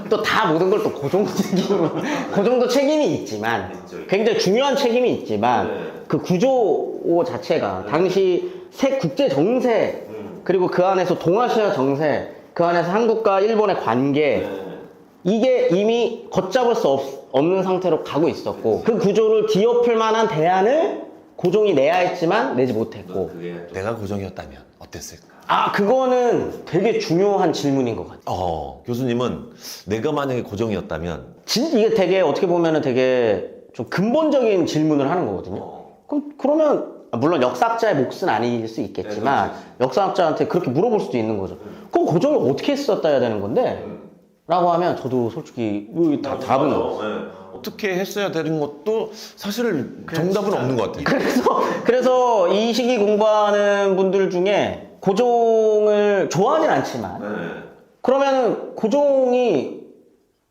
또 다 모든 걸 또 고종도 책임으로 고종도 책임이 있지만 굉장히 중요한 책임이 있지만 그 구조 자체가 당시 새 국제 정세 그리고 그 안에서 동아시아 정세 그 안에서 한국과 일본의 관계 이게 이미 걷잡을 수 없는 상태로 가고 있었고 그 구조를 뒤엎을 만한 대안을 고종이 내야 했지만 내지 못했고 내가 고종이었다면 어땠을까? 그거는 되게 중요한 질문인 것 같아요. 교수님은 내가 만약에 고종이었다면 진짜 이게 되게 어떻게 보면은 되게 좀 근본적인 질문을 하는 거거든요. 그러면 물론 역사학자의 몫은 아닐 수 있겠지만 역사학자한테 그렇게 물어볼 수도 있는 거죠. 그럼 고종이 어떻게 했었다 해야 되는 건데 라고 하면 저도 솔직히 답은 없어요. 어떻게 했어야 되는 것도 사실 정답은 없는 것 같아요. 그래서 이 시기 공부하는 분들 중에 고종을 좋아하진 않지만 그러면 고종이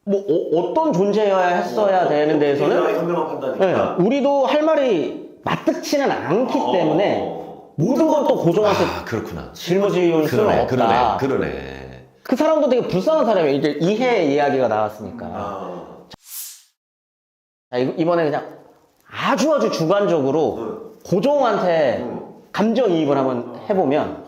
뭐 어떤 존재여야 했어야 되는 데에서는 현명한 판단이니까. 우리도 할 말이 맞득치는 않기 때문에 모든 걸 또 고종한테 그렇구나. 짊어질 수는 없다. 그러네. 그 사람도 되게 불쌍한 사람이에요. 이제 이해 이야기가 나왔으니까. 자, 이번에 그냥 아주 주관적으로 고종한테 감정이입을 한번 해보면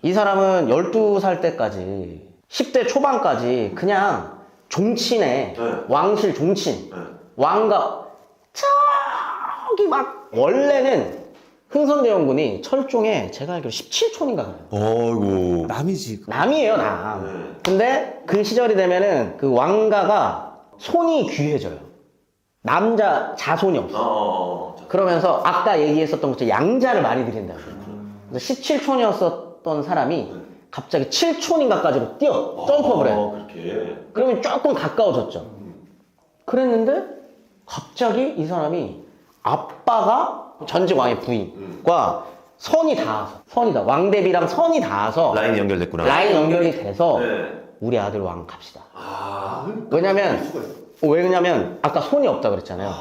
이 사람은 12살 때까지 10대 초반까지 그냥 종친에 왕실 종친 왕가 저기 막 원래는 흥선대원군이 철종에 제가 알기로 17촌인가 그래요. 어이구. 남이지. 남이에요, 남. 근데 그 시절이 되면은 그 왕가가 손이 귀해져요. 남자 자손이 없어. 그러면서 아까 얘기했었던 것처럼 양자를 많이 들인다고. 그래서 17촌이었었던 사람이 갑자기 7촌인가까지로 점프업을 해. 그렇게. 그러면 조금 가까워졌죠. 그랬는데 갑자기 이 사람이 아빠가 전직 왕의 부인과 선이 닿아서 왕대비랑 선이 닿아서 라인이 연결됐구나. 라인 연결이 돼서 우리 아들 왕 갑시다. 왜냐면 아까 손이 없다 그랬잖아요.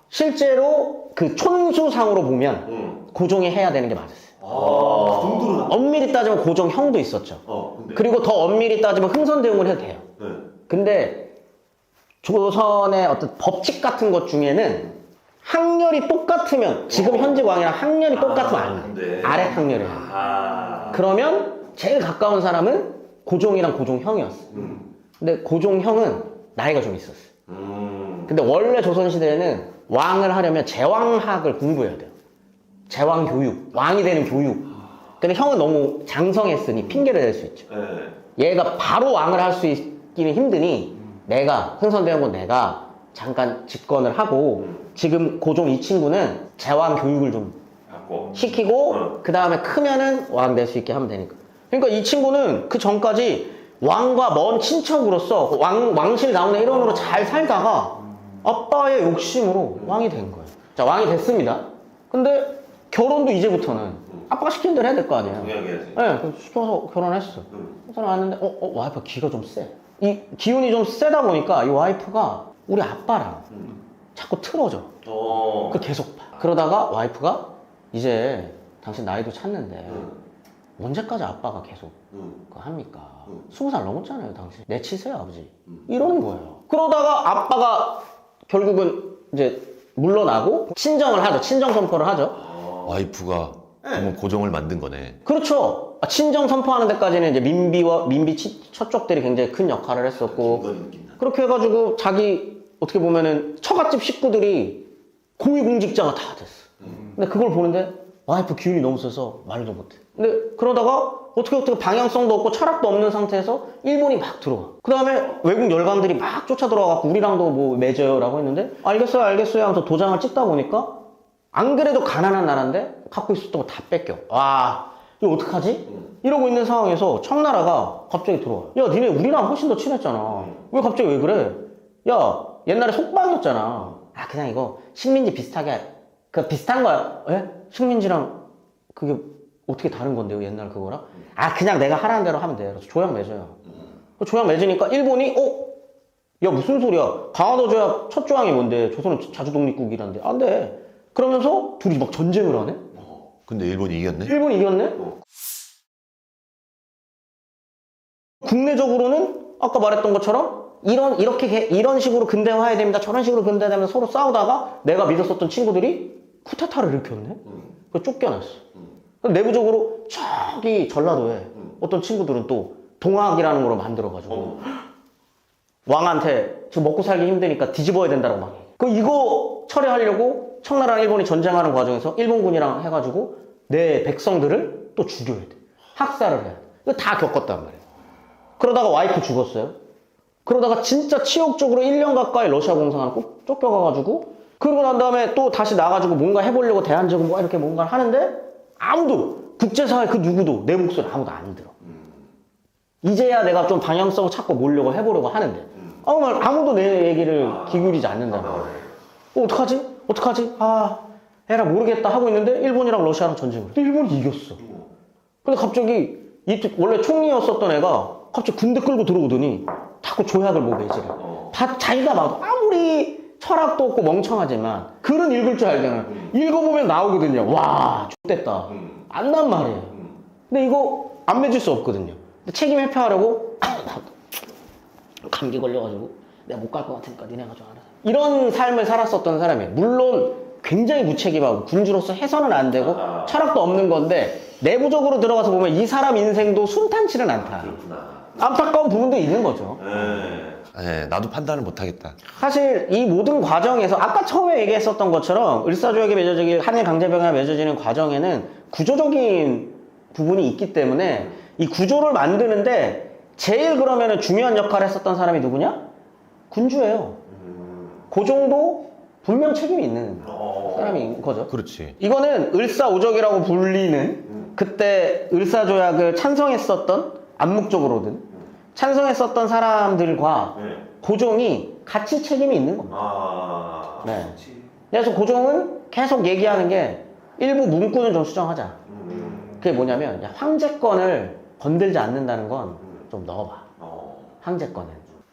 실제로 그 촌수상으로 보면 고종이 해야 되는 게 맞았어요. 엄밀히 따지면 고종 형도 있었죠. 그리고 더 엄밀히 따지면 흥선대원군 해도 돼요. 근데 조선의 어떤 법칙 같은 것 중에는 학렬이 똑같으면 지금 현직 왕이랑 학렬이 똑같으면 안 돼. 아래 학렬을 해. 그러면 제일 가까운 사람은 고종이랑 고종 형이었어. 근데 고종 형은 나이가 좀 있었어. 근데 원래 조선시대에는 왕을 하려면 제왕학을 공부해야 돼요. 제왕 교육, 왕이 되는 교육. 근데 형은 너무 장성했으니 핑계를 댈 수 있죠. 얘가 바로 왕을 할 수 있기는 힘드니 흥선대원군 내가 잠깐 집권을 하고 지금 고종 이 친구는 제왕 교육을 좀 시키고 그 다음에 크면은 왕 될 수 있게 하면 되니까. 그러니까 이 친구는 그 전까지 왕과 먼 친척으로서 왕실 나오는 일원으로 잘 살다가 아빠의 욕심으로 왕이 된 거예요. 자, 왕이 됐습니다. 근데 결혼도 이제부터는 아빠가 시킨 대로 해야 될 거 아니에요. 네, 그래서 시켜서 결혼했어. 그 사람 왔는데 와이프가 기가 좀 세. 이 기운이 좀 세다 보니까 이 와이프가 우리 아빠랑 자꾸 틀어져. 그 계속 봐. 그러다가 와이프가 이제 당신 나이도 찼는데 언제까지 아빠가 계속 그거 합니까? 20살 넘었잖아요, 당신. 내치세요, 아버지. 이러는 거예요. 그러다가 아빠가 결국은 이제 물러나고 친정을 하죠. 친정 선포를 하죠. 와이프가 그러면 고종을 만든 거네. 그렇죠. 친정 선포하는 데까지는 이제 민비 처쪽들이 굉장히 큰 역할을 했었고 그렇게 해가지고 자기 어떻게 보면은 처갓집 식구들이 고위공직자가 다 됐어. 근데 그걸 보는데 와이프 기운이 너무 세서 말도 못해. 근데 그러다가 어떻게 방향성도 없고 철학도 없는 상태에서 일본이 막 들어와. 그 다음에 외국 열강들이 막 쫓아 들어와갖고 우리랑도 뭐 맺어요 라고 했는데 알겠어요 하면서 도장을 찍다 보니까 안 그래도 가난한 나라인데 갖고 있었던 거 다 뺏겨. 와, 이거 어떡하지? 이러고 있는 상황에서 청나라가 갑자기 들어와. 야, 니네 우리랑 훨씬 더 친했잖아. 왜 갑자기 왜 그래? 야, 옛날에 속방이었잖아. 그냥 이거 식민지 비슷하게 비슷한 거야. 예? 식민지랑 그게 어떻게 다른 건데요, 옛날 그거랑? 그냥 내가 하라는 대로 하면 돼. 그래서 조약 맺어요. 조약 맺으니까 일본이 야, 무슨 소리야? 강화도조약 첫 조항이 뭔데? 조선은 자주독립국이란데. 안 돼. 그러면서 둘이 막 전쟁을 하네? 근데 일본이 이겼네? 일본이 이겼네? 국내적으로는 아까 말했던 것처럼 이런 식으로 근대화해야 됩니다. 저런 식으로 근대화되면서 서로 싸우다가 내가 믿었었던 친구들이 쿠데타를 일으켰네? 그래서 쫓겨났어. 내부적으로 저기 전라도에 어떤 친구들은 또 동학이라는 걸 만들어가지고 왕한테 지금 먹고 살기 힘드니까 뒤집어야 된다고 막 해. 이거 철회하려고 청나라랑 일본이 전쟁하는 과정에서 일본군이랑 해가지고 내 백성들을 또 죽여야 돼. 학살을 해야 돼. 이거 다 겪었단 말이에요. 그러다가 와이프 죽었어요. 그러다가 진짜 치욕적으로 1년 가까이 러시아 공산을 꼭 쫓겨가가지고 그러고 난 다음에 또 다시 나가지고 뭔가 해보려고 대한제국 뭐 이렇게 뭔가를 하는데 아무도 국제사회 그 누구도 내 목소리 아무도 안 들어. 이제야 내가 좀 방향성을 찾고 보려고 해보려고 하는데 아무도 내 얘기를 기울이지 않는다. 어떡하지? 어떡하지? 에라 모르겠다 하고 있는데 일본이랑 러시아랑 전쟁을 해. 일본이 이겼어. 근데 갑자기 원래 총리였었던 애가 갑자기 군대 끌고 들어오더니 자꾸 조약을 뭐 매질해. 자기가 봐도 아무리 철학도 없고 멍청하지만 글은 읽을 줄 알잖아요. 읽어보면 나오거든요. 와 X됐다. 안단 말이에요. 근데 이거 안 맺을 수 없거든요. 근데 책임 회피하려고 감기 걸려가지고 내가 못 갈 것 같으니까 니네가 좀 알아. 이런 삶을 살았었던 사람이에요. 물론 굉장히 무책임하고 군주로서 해서는 안 되고 철학도 없는 건데 내부적으로 들어가서 보면 이 사람 인생도 순탄치는 않다. 안타까운 부분도 있는 거죠. 네, 나도 판단을 못하겠다. 사실 이 모든 과정에서 아까 처음에 얘기했었던 것처럼 을사조약이 맺어지기 한일 강제병합이 맺어지는 과정에는 구조적인 부분이 있기 때문에 이 구조를 만드는데 제일 그러면은 중요한 역할을 했었던 사람이 누구냐? 군주예요. 고종도 분명 책임이 있는 사람인 거죠. 그렇지. 이거는 을사오적이라고 불리는 그때 을사조약을 찬성했었던 암묵적으로든 찬성했었던 사람들과 고종이 같이 책임이 있는 겁니다. 네. 그래서 고종은 계속 얘기하는 게 일부 문구는 좀 수정하자. 그게 뭐냐면 황제권을 건들지 않는다는 건 좀 넣어봐. 황제권은.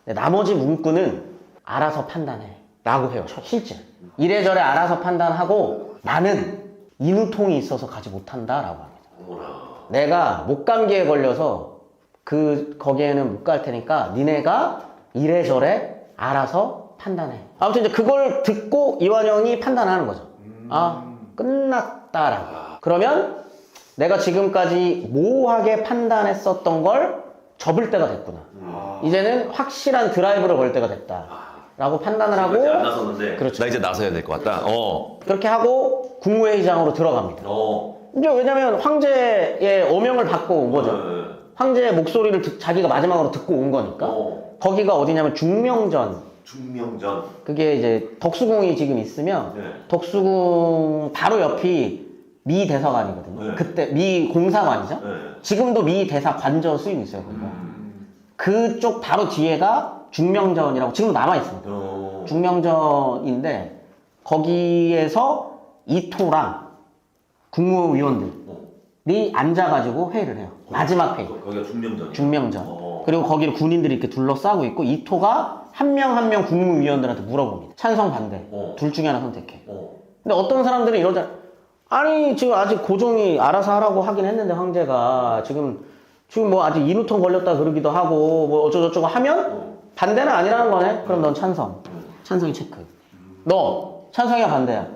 나머지 문구는 알아서 판단해 라고 해요. 실제 이래저래 알아서 판단하고 나는 인후통이 있어서 가지 못한다 라고 합니다. 내가 목감기에 걸려서 거기에는 못 갈 테니까 니네가 이래저래 알아서 판단해. 아무튼 이제 그걸 듣고 이완용이 판단하는 거죠. 끝났다라고. 그러면 내가 지금까지 모호하게 판단했었던 걸 접을 때가 됐구나. 이제는 확실한 드라이브를 걸 때가 됐다. 라고 판단을 하고. 안 나섰는데. 그렇죠. 나 이제 나서야 될 것 같다. 그렇게 하고 국무회의장으로 들어갑니다. 이제 왜냐면 황제의 어명을 받고 온 거죠. 황제의 목소리를 자기가 마지막으로 듣고 온 거니까. 거기가 어디냐면 중명전. 그게 이제 덕수궁이 지금 있으면 덕수궁 바로 옆이 미 대사관이거든요. 그때 미 공사관이죠. 지금도 미 대사 관저 수임이 있어요. 그쪽 바로 뒤에가 중명전이라고 지금도 남아 있습니다. 중명전인데 거기에서 이토랑 국무위원들이 앉아가지고 회의를 해요. 마지막 회의. 거기가 중명전이야. 중명전. 그리고 거기를 군인들이 이렇게 둘러싸고 있고 이토가 한 명 한 명 국무위원들한테 물어봅니다. 찬성 반대. 둘 중에 하나 선택해. 근데 어떤 사람들은 이러잖아. 아니 지금 아직 고종이 알아서 하라고 하긴 했는데 황제가 지금 뭐 아직 인후통 걸렸다 그러기도 하고 뭐 어쩌고저쩌고 하면 반대는 아니라는 거네. 그럼 넌 찬성. 찬성이 체크. 너 찬성이야 반대야?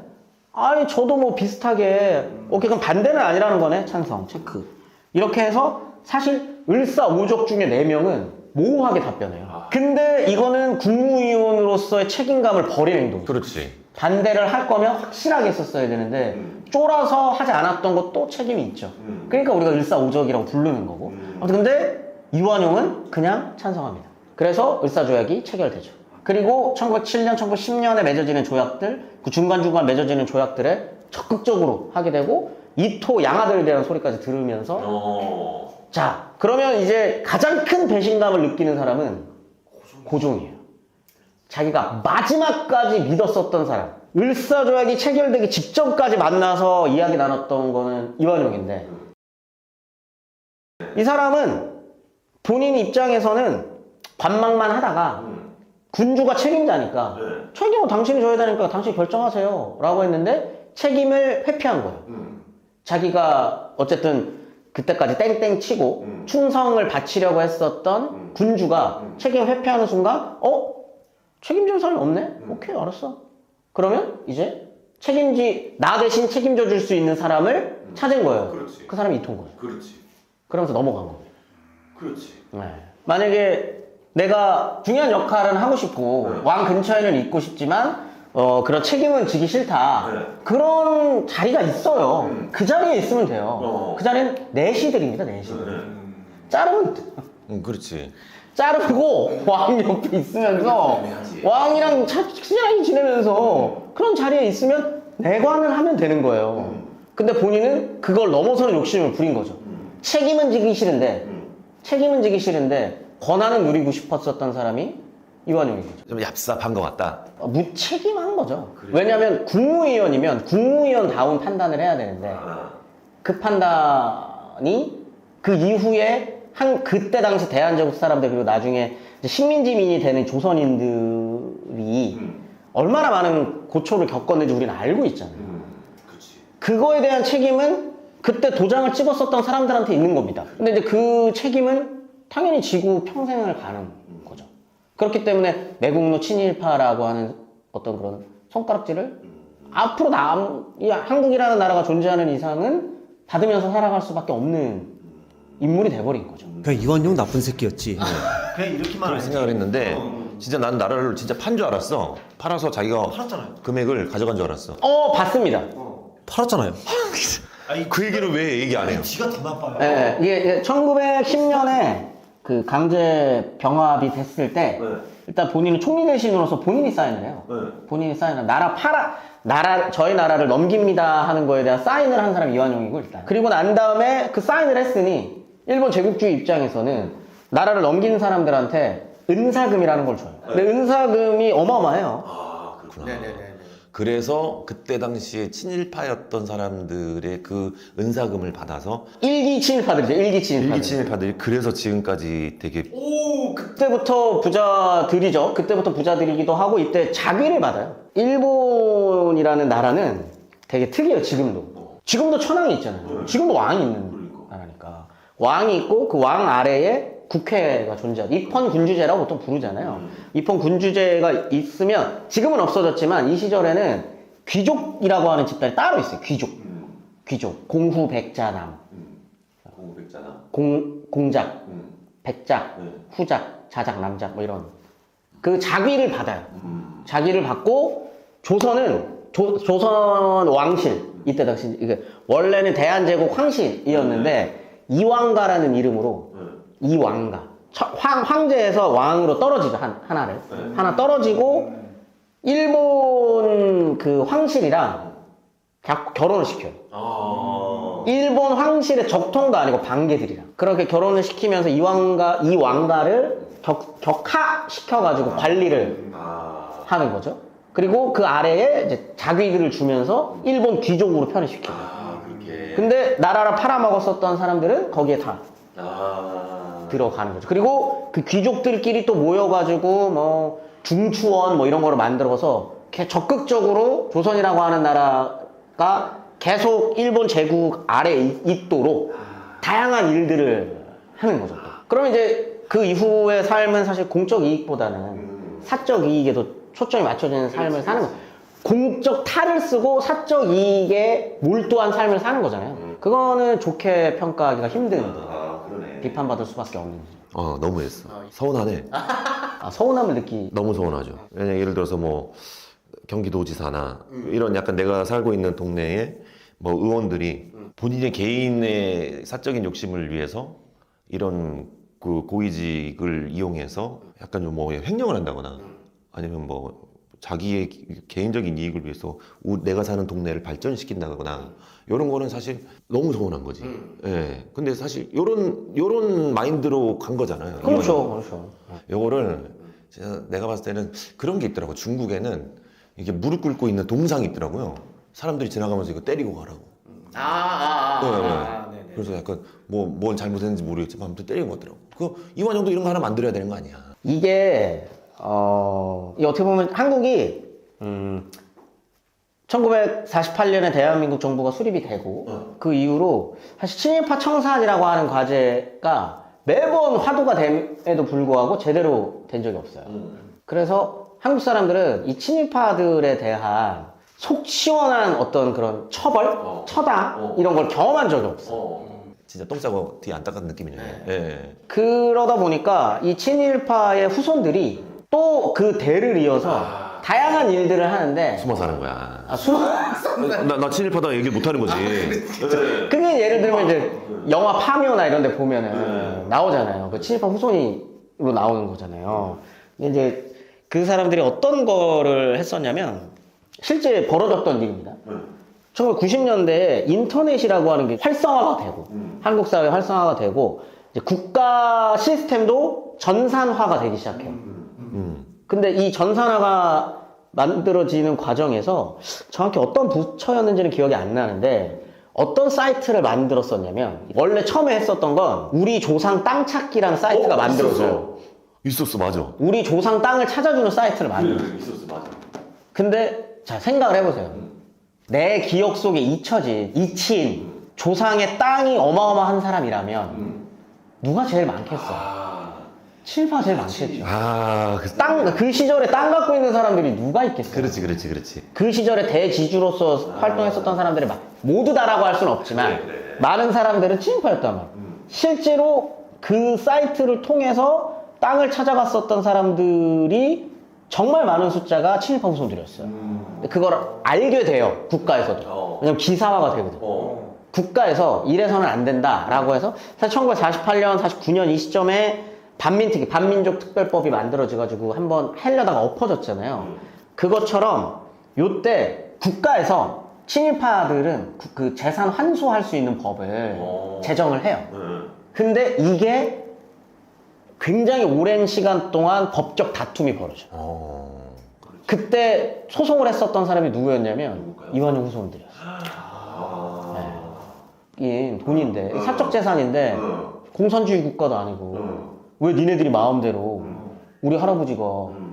아니 저도 뭐 비슷하게. 오케이 그럼 반대는 아니라는 거네. 찬성 체크. 이렇게 해서 사실 을사오적 중에 4명은 모호하게 답변해요. 근데 이거는 국무위원으로서의 책임감을 버리는 행동이에요. 그렇지. 반대를 할 거면 확실하게 했었어야 되는데 쫄아서 하지 않았던 것도 책임이 있죠. 그러니까 우리가 을사오적이라고 부르는 거고. 아무튼 근데 이완용은 그냥 찬성합니다. 그래서 을사조약이 체결되죠. 그리고 1907년, 1910년에 맺어지는 조약들, 그 중간중간 맺어지는 조약들에 적극적으로 하게 되고 이토 양아들에 대한 소리까지 들으면서 자, 그러면 이제 가장 큰 배신감을 느끼는 사람은 고종이에요. 자기가 마지막까지 믿었었던 사람. 을사조약이 체결되기 직전까지 만나서 이야기 나눴던 거는 이완용인데 이 사람은 본인 입장에서는 관망만 하다가 군주가 책임자니까 책임은 당신이 져야 되니까 당신이 결정하세요 라고 했는데 책임을 회피한 거예요. 자기가 어쨌든 그때까지 땡땡 치고 충성을 바치려고 했었던 군주가 책임 회피하는 순간 책임질 사람이 없네? 오케이 알았어. 그러면 이제 나 대신 책임져 줄 수 있는 사람을 찾은 거예요. 그렇지. 그 사람이 이토인 거예요. 그렇지. 그러면서 넘어간 거예요. 그렇지. 네. 만약에 내가 중요한 역할은 하고 싶고 왕 근처에는 있고 싶지만 그런 책임은 지기 싫다. 그런 자리가 있어요. 그 자리에 있으면 돼요. 그 자리는 내시들입니다. 내시들. 자르면 그렇지. 자르고 왕 옆에 있으면서 왕이랑 친하게 지내면서 그런 자리에 있으면 내관을 하면 되는 거예요. 근데 본인은 그걸 넘어서는 욕심을 부린 거죠. 책임은 지기 싫은데 책임은 지기 싫은데 권한은 누리고 싶었었던 사람이 이완용인 거죠. 좀 얍삽한 것 같다. 무책임한 거죠. 왜냐하면 국무위원이면 국무위원다운 판단을 해야 되는데 그 판단이 그 이후에 그때 당시 대한제국 사람들 그리고 나중에 이제 식민지민이 되는 조선인들이 얼마나 많은 고초를 겪었는지 우리는 알고 있잖아요. 그거에 대한 책임은 그때 도장을 찍었었던 사람들한테 있는 겁니다. 근데 이제 그 책임은 당연히 지고 평생을 가는 거죠. 그렇기 때문에 매국노 친일파라고 하는 어떤 그런 손가락질을 앞으로 이 한국이라는 나라가 존재하는 이상은 받으면서 살아갈 수밖에 없는 인물이 돼버린 거죠. 그냥 이완용 나쁜 새끼였지. 그냥 이렇게만 생각을 했는데 진짜 난 나라를 진짜 판 줄 알았어. 팔아서 자기가 팔았잖아요. 금액을 가져간 줄 알았어. 봤습니다. 팔았잖아요. 그 얘기를 왜 얘기 안 해요? 지가 더 나빠요. 예, 이게 1910년에 그 강제 병합이 됐을 때 일단 본인은 총리 대신으로서 본인이 사인을 해요. 본인이 사인을 저희 나라를 넘깁니다 하는 거에 대한 사인을 한 사람이 이완용이고 일단. 그리고 난 다음에 그 사인을 했으니 일본 제국주의 입장에서는 나라를 넘기는 사람들한테 은사금이라는 걸 줘요. 근데 은사금이 어마어마해요. 아, 그렇구나. 그래서 그때 당시에 친일파였던 사람들의 그 은사금을 받아서 일기 친일파들이죠. 일기 친일파들. 일기 친일파들이 그래서 지금까지 되게 그때부터 부자들이죠. 그때부터 부자들이기도 하고 이때 자귀를 받아요. 일본이라는 나라는 되게 특이해요. 지금도 천황이 있잖아요. 지금도 왕이 있는 나라니까. 왕이 있고 그 왕 아래에 국회가 존재하죠. 입헌군주제라고 보통 부르잖아요. 입헌군주제가 있으면 지금은 없어졌지만 이 시절에는 귀족이라고 하는 집단이 따로 있어요. 귀족. 공후 백자남. 공작, 백작, 후작, 자작, 남작 뭐 이런 그 자귀를 받아요. 자귀를 받고 조선은 조선 왕실 이때 당시 이게 원래는 대한제국 황실이었는데 이왕가라는 이름으로 이왕가 황제에서 왕으로 떨어지죠. 하나 떨어지고 일본 그 황실이랑 결혼을 시켜요. 일본 황실의 적통도 아니고 반개들이랑 그렇게 결혼을 시키면서 이왕가를 격하시켜가지고 관리를 하는 거죠. 그리고 그 아래에 이제 자귀들을 주면서 일본 귀족으로 편입시켜요. 근데 나라를 팔아먹었었던 사람들은 거기에 다 들어가는 거죠. 그리고 그 귀족들끼리 또 모여가지고 뭐 중추원 뭐 이런 거를 만들어서 적극적으로 조선이라고 하는 나라가 계속 일본 제국 아래에 있도록 다양한 일들을 하는 거죠. 그러면 이제 그 이후의 삶은 사실 공적 이익보다는 사적 이익에도 초점이 맞춰지는 삶을 사는 거예요. 공적 탈을 쓰고 사적 이익에 몰두한 삶을 사는 거잖아요. 그거는 좋게 평가하기가 힘든 비판받을 수밖에 없는. 너무했어. 서운하네. 서운함을 너무 서운하죠. 왜냐면 예를 들어서 뭐 경기도지사나 이런 약간 내가 살고 있는 동네에 뭐 의원들이 본인의 개인의 사적인 욕심을 위해서 이런 그 고위직을 이용해서 약간 좀 뭐 횡령을 한다거나 아니면 뭐 자기의 개인적인 이익을 위해서 내가 사는 동네를 발전시킨다거나 이런 거는 사실 너무 서운한 거지. 예. 근데 사실 요런 마인드로 간 거잖아요. 그렇죠. 요거를 내가 봤을 때는 그런 게 있더라고. 중국에는 이게 무릎 꿇고 있는 동상이 있더라고요. 사람들이 지나가면서 이거 때리고 가라고. 네. 그래서 약간 뭘 잘못했는지 모르겠지만 아무튼 때리고 가더라고. 이완용도 이런 거 하나 만들어야 되는 거 아니야? 이게 이게 어떻게 보면 한국이 1948년에 대한민국 정부가 수립이 되고 그 이후로 사실 친일파 청산이라고 하는 과제가 매번 화두가 됨에도 불구하고 제대로 된 적이 없어요. 그래서 한국 사람들은 이 친일파들에 대한 속 시원한 어떤 그런 처벌, 처당 이런 걸 경험한 적이 없어요. 진짜 똥 싸고 뒤에 안 닦은 느낌이네. 예. 그러다 보니까 이 친일파의 후손들이 또 그 대를 이어서 다양한 일들을 하는데 숨어 사는 거야. 나 친일파다 얘기 못 하는 거지. 그게 예를 들면 이제 영화 파묘나 이런 데 보면은 나오잖아요. 그 친일파 후손으로 나오는 거잖아요. 근데 이제 그 사람들이 어떤 거를 했었냐면 실제 벌어졌던 일입니다. 1990년대에 인터넷이라고 하는 게 활성화가 되고 한국 사회 활성화가 되고 이제 국가 시스템도 전산화가 되기 시작해요. 근데 이 전산화가 만들어지는 과정에서 정확히 어떤 부처였는지는 기억이 안 나는데 어떤 사이트를 만들었었냐면 원래 처음에 했었던 건 우리 조상 땅 찾기라는 사이트가 만들어져요. 있었어, 맞아. 우리 조상 땅을 찾아주는 사이트를 만들어요. 있었어, 맞아. 근데 자 생각을 해보세요. 내 기억 속에 잊힌 조상의 땅이 어마어마한 사람이라면 누가 제일 많겠어? 친일파가 제일 많겠죠. 그 시절에 땅 갖고 있는 사람들이 누가 있겠어요? 그렇지. 그 시절에 대지주로서 활동했었던 사람들이 모두 다라고 할 수는 없지만 많은 사람들은 친일파였단 말이에요. 실제로 그 사이트를 통해서 땅을 찾아갔었던 사람들이 정말 많은 숫자가 친일파 후손들이었어요. 그걸 알게 돼요, 국가에서도. 왜냐면 기사화가 되거든. 국가에서 이래서는 안 된다라고 해서 사실 1948년, 49년 이 시점에 반민족 특별법이 만들어져가지고 한번 하려다가 엎어졌잖아요. 그것처럼 요때 국가에서 친일파들은 그 재산 환수할 수 있는 법을 제정을 해요. 근데 이게 굉장히 오랜 시간 동안 법적 다툼이 벌어져요. 그때 소송을 했었던 사람이 누구였냐면 이완용 후손들이었어요. 네. 이 돈인데 사적 재산인데 공산주의 국가도 아니고 왜 니네들이 마음대로 우리 할아버지가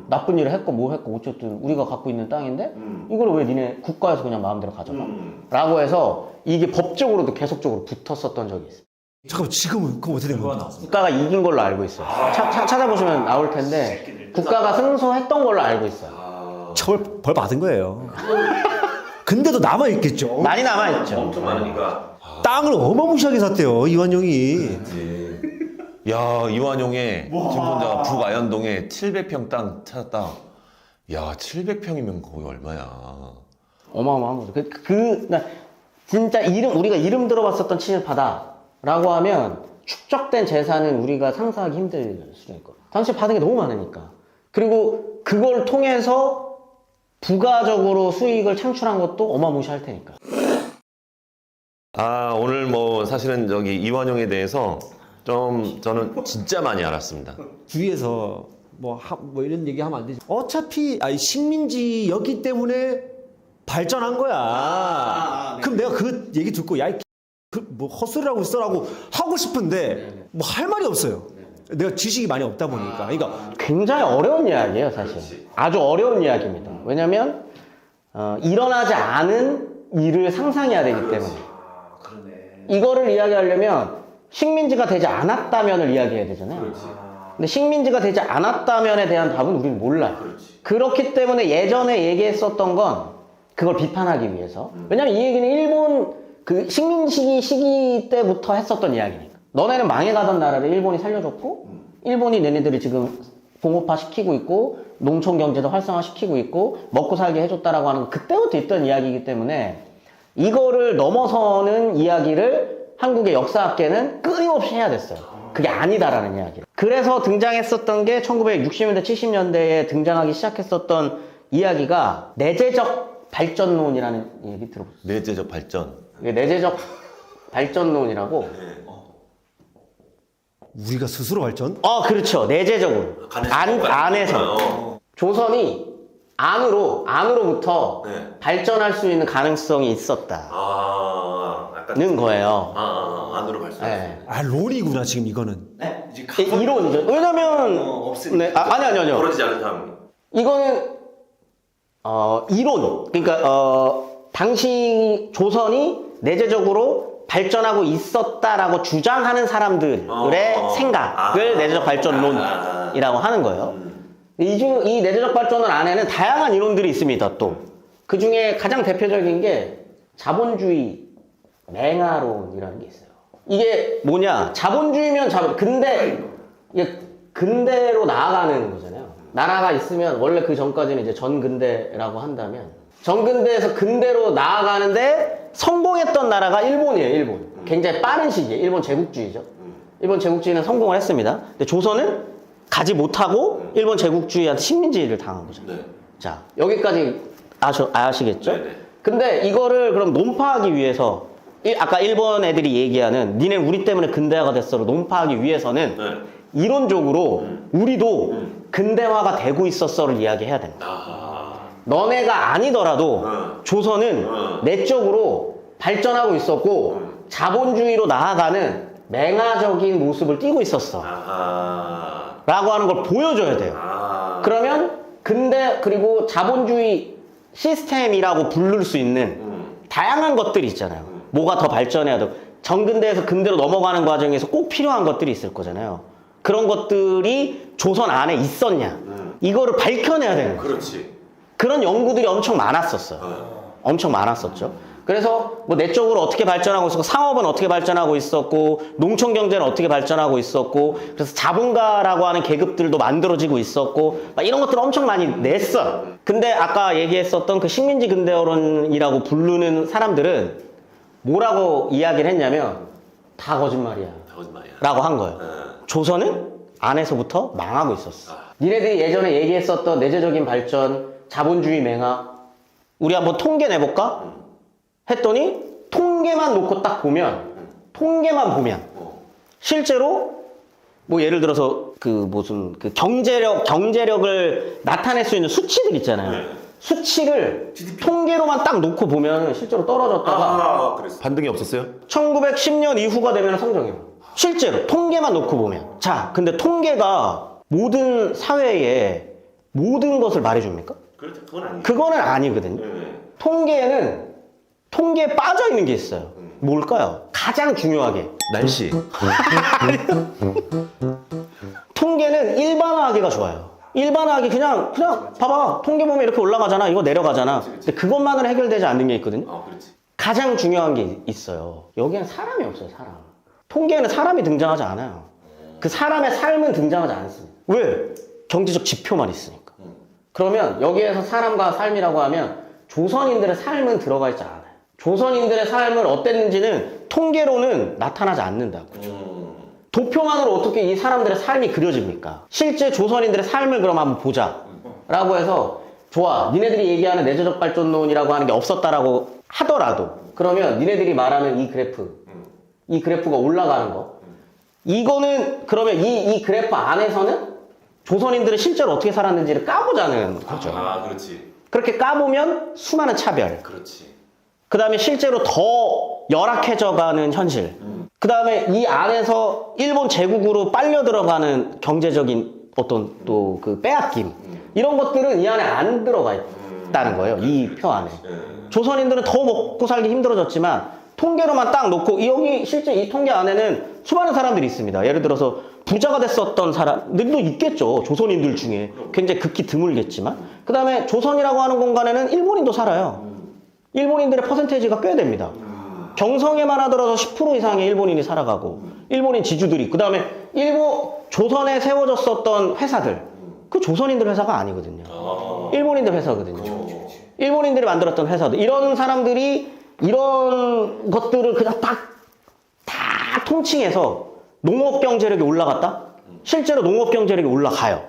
나쁜 일을 했고 뭐 했고 어쨌든 우리가 갖고 있는 땅인데 이걸 왜 니네 국가에서 그냥 마음대로 가져가? 라고 해서 이게 법적으로도 계속적으로 붙었었던 적이 있어요. 잠깐만, 지금은 그럼 어떻게 된 거야? 국가가 이긴 걸로 알고 있어요. 찾아보시면 나올 텐데 국가가 승소했던 걸로 알고 있어요. 처벌 벌 받은 거예요. 근데도 남아 있겠죠. 많이 남아있죠. 엄청 많으니까. 땅을 어마무시하게 샀대요, 이완용이. 야, 이완용의 김손자가 북아현동에 700평 땅 찾았다. 야, 700평이면 거기 얼마야? 어마어마한 거죠. 그러니까 진짜 우리가 이름 들어봤었던 친일파다라고 하면 축적된 재산은 우리가 상상하기 힘들 수준일 거예요. 당시 받은 게 너무 많으니까. 그리고 그걸 통해서 부가적으로 수익을 창출한 것도 어마무시할 테니까. 오늘 뭐 사실은 저기 이완용에 대해서 좀 저는 진짜 많이 알았습니다. 주위에서 뭐 이런 얘기 하면 안 되지. 어차피 식민지였기 때문에 발전한 거야. 그럼 내가 그 얘기 듣고 뭐 헛소리라고 있어라고 하고 싶은데 뭐 할 말이 없어요. 내가 지식이 많이 없다 보니까. 그러니까 굉장히 어려운 이야기예요, 사실. 아주 어려운 이야기입니다. 왜냐면 일어나지 않은 일을 상상해야 되기 때문에. 이거를 이야기하려면 식민지가 되지 않았다면을 이야기해야 되잖아요. 근데 식민지가 되지 않았다면에 대한 답은 우리는 몰라요. 그렇기 때문에 예전에 얘기했었던 건 그걸 비판하기 위해서. 왜냐면 이 얘기는 일본 그 식민지 시기 때부터 했었던 이야기니까. 너네는 망해가던 나라를 일본이 살려줬고 일본이 너네들을 지금 공업화 시키고 있고 농촌 경제도 활성화 시키고 있고 먹고 살게 해줬다라고 하는 건 그때부터 있던 이야기이기 때문에 이거를 넘어서는 이야기를 한국의 역사학계는 끊임없이 해야 됐어요. 그게 아니다라는 이야기를. 그래서 등장했었던 게 1960년대, 70년대에 등장하기 시작했었던 이야기가 내재적 발전론이라는 얘기 들어보셨어요? 내재적 발전. 이게 내재적 발전론이라고. 우리가 스스로 발전? 그렇죠. 내재적으로. 안에서. 조선이 안으로부터 발전할 수 있는 가능성이 있었다는 거예요. 안으로 발전. 네. 론이구나 지금 이거는. 이론이죠. 왜냐면 네. 아니요. 벌어지지 않은 상황. 이거는 이론. 그러니까 당시 조선이 내재적으로 발전하고 있었다라고 주장하는 사람들의 생각을 내재적 발전론이라고 하는 거예요. 이 내재적 발전론 안에는 다양한 이론들이 있습니다. 또 그 중에 가장 대표적인 게 자본주의 맹아론이라는 게 있어요. 이게 뭐냐? 자본주의면 근데 이게 근대로 나아가는 거잖아요. 나라가 있으면 원래 그 전까지는 이제 전근대라고 한다면 전근대에서 근대로 나아가는데 성공했던 나라가 일본이에요. 일본. 굉장히 빠른 시기에 일본 제국주의죠. 일본 제국주의는 성공을 했습니다. 근데 조선은 가지 못하고 일본 제국주의한테 식민지를 당한 거죠. 자, 여기까지 아시겠죠? 근데 이거를 그럼 논파하기 위해서 아까 일본 애들이 얘기하는 니네 우리 때문에 근대화가 됐어를 논파하기 위해서는 이론적으로 우리도 근대화가 되고 있었어를 이야기해야 된다. 너네가 아니더라도 조선은 내적으로 발전하고 있었고 자본주의로 나아가는 맹아적인 모습을 띠고 있었어 라고 하는 걸 보여줘야 돼요. 그러면 그리고 자본주의 시스템이라고 부를 수 있는 다양한 것들이 있잖아요. 뭐가 더 발전해야 되고 정근대에서 근대로 넘어가는 과정에서 꼭 필요한 것들이 있을 거잖아요. 그런 것들이 조선 안에 있었냐 이거를 밝혀내야 되는 거예요. 그렇지. 그런 연구들이 엄청 많았었어요. 엄청 많았었죠. 그래서 뭐 내적으로 어떻게 발전하고 있었고 상업은 어떻게 발전하고 있었고 농촌 경제는 어떻게 발전하고 있었고 그래서 자본가라고 하는 계급들도 만들어지고 있었고 막 이런 것들을 엄청 많이 냈어. 근데 아까 얘기했었던 그 식민지 근대화론이라고 부르는 사람들은 뭐라고 이야기를 했냐면 다 거짓말이야 거짓말이야. 라고 한 거예요. 조선은 안에서부터 망하고 있었어. 니네들이 예전에 얘기했었던 내재적인 발전, 자본주의 맹하 우리 한번 통계 내볼까? 했더니 통계만 놓고 딱 보면 통계만 보면 실제로 뭐 예를 들어서 그 무슨 그 경제력을 나타낼 수 있는 수치들 있잖아요. 수치를 통계로만 딱 놓고 보면 실제로 떨어졌다가 그랬어. 반등이 없었어요? 1910년 이후가 되면 성장해요. 실제로 통계만 놓고 보면. 자, 근데 통계가 모든 사회의 모든 것을 말해줍니까? 그렇죠. 그건 아니에요. 그거는 아니거든요. 통계에는 통계에 빠져 있는 게 있어요. 뭘까요? 가장 중요하게 날씨. 통계는 일반화하기가 좋아요. 일반화하기 그냥 봐봐 통계 보면 이렇게 올라가잖아 이거 내려가잖아. 근데 그것만으로 해결되지 않는 게 있거든요. 그렇지. 가장 중요한 게 있어요. 여기는 사람이 없어요. 사람. 통계에는 사람이 등장하지 않아요. 그 사람의 삶은 등장하지 않습니다. 왜? 경제적 지표만 있으니까. 그러면 여기에서 사람과 삶이라고 하면 조선인들의 삶은 들어가 있지 않아요. 조선인들의 삶을 어땠는지는 통계로는 나타나지 않는다고. 도표만으로 어떻게 이 사람들의 삶이 그려집니까? 실제 조선인들의 삶을 그럼 한번 보자 라고 해서 좋아 니네들이 얘기하는 내재적 발전론이라고 하는 게 없었다라고 하더라도 그러면 니네들이 말하는 이 그래프가 올라가는 거 이거는 그러면 이 그래프 안에서는 조선인들은 실제로 어떻게 살았는지를 까보자는 거죠. 그렇지. 그렇게 까보면 수많은 차별 그렇지. 그 다음에 실제로 더 열악해져가는 현실. 그 다음에 이 안에서 일본 제국으로 빨려 들어가는 경제적인 어떤 또 그 빼앗김. 이런 것들은 이 안에 안 들어가 있다는 거예요. 이 표 안에. 조선인들은 더 먹고 살기 힘들어졌지만 통계로만 딱 놓고 여기 실제 이 통계 안에는 수많은 사람들이 있습니다. 예를 들어서 부자가 됐었던 사람들도 있겠죠. 조선인들 중에. 굉장히 극히 드물겠지만. 그 다음에 조선이라고 하는 공간에는 일본인도 살아요. 일본인들의 퍼센테이지가 꽤 됩니다. 경성에만 하더라도 10% 이상의 일본인이 살아가고 일본인 지주들이 그 다음에 조선에 세워졌었던 회사들 그 조선인들 회사가 아니거든요. 일본인들 회사거든요. 일본인들이 만들었던 회사들 이런 사람들이 이런 것들을 그냥 다 통칭해서 농업 경제력이 올라갔다? 실제로 농업 경제력이 올라가요.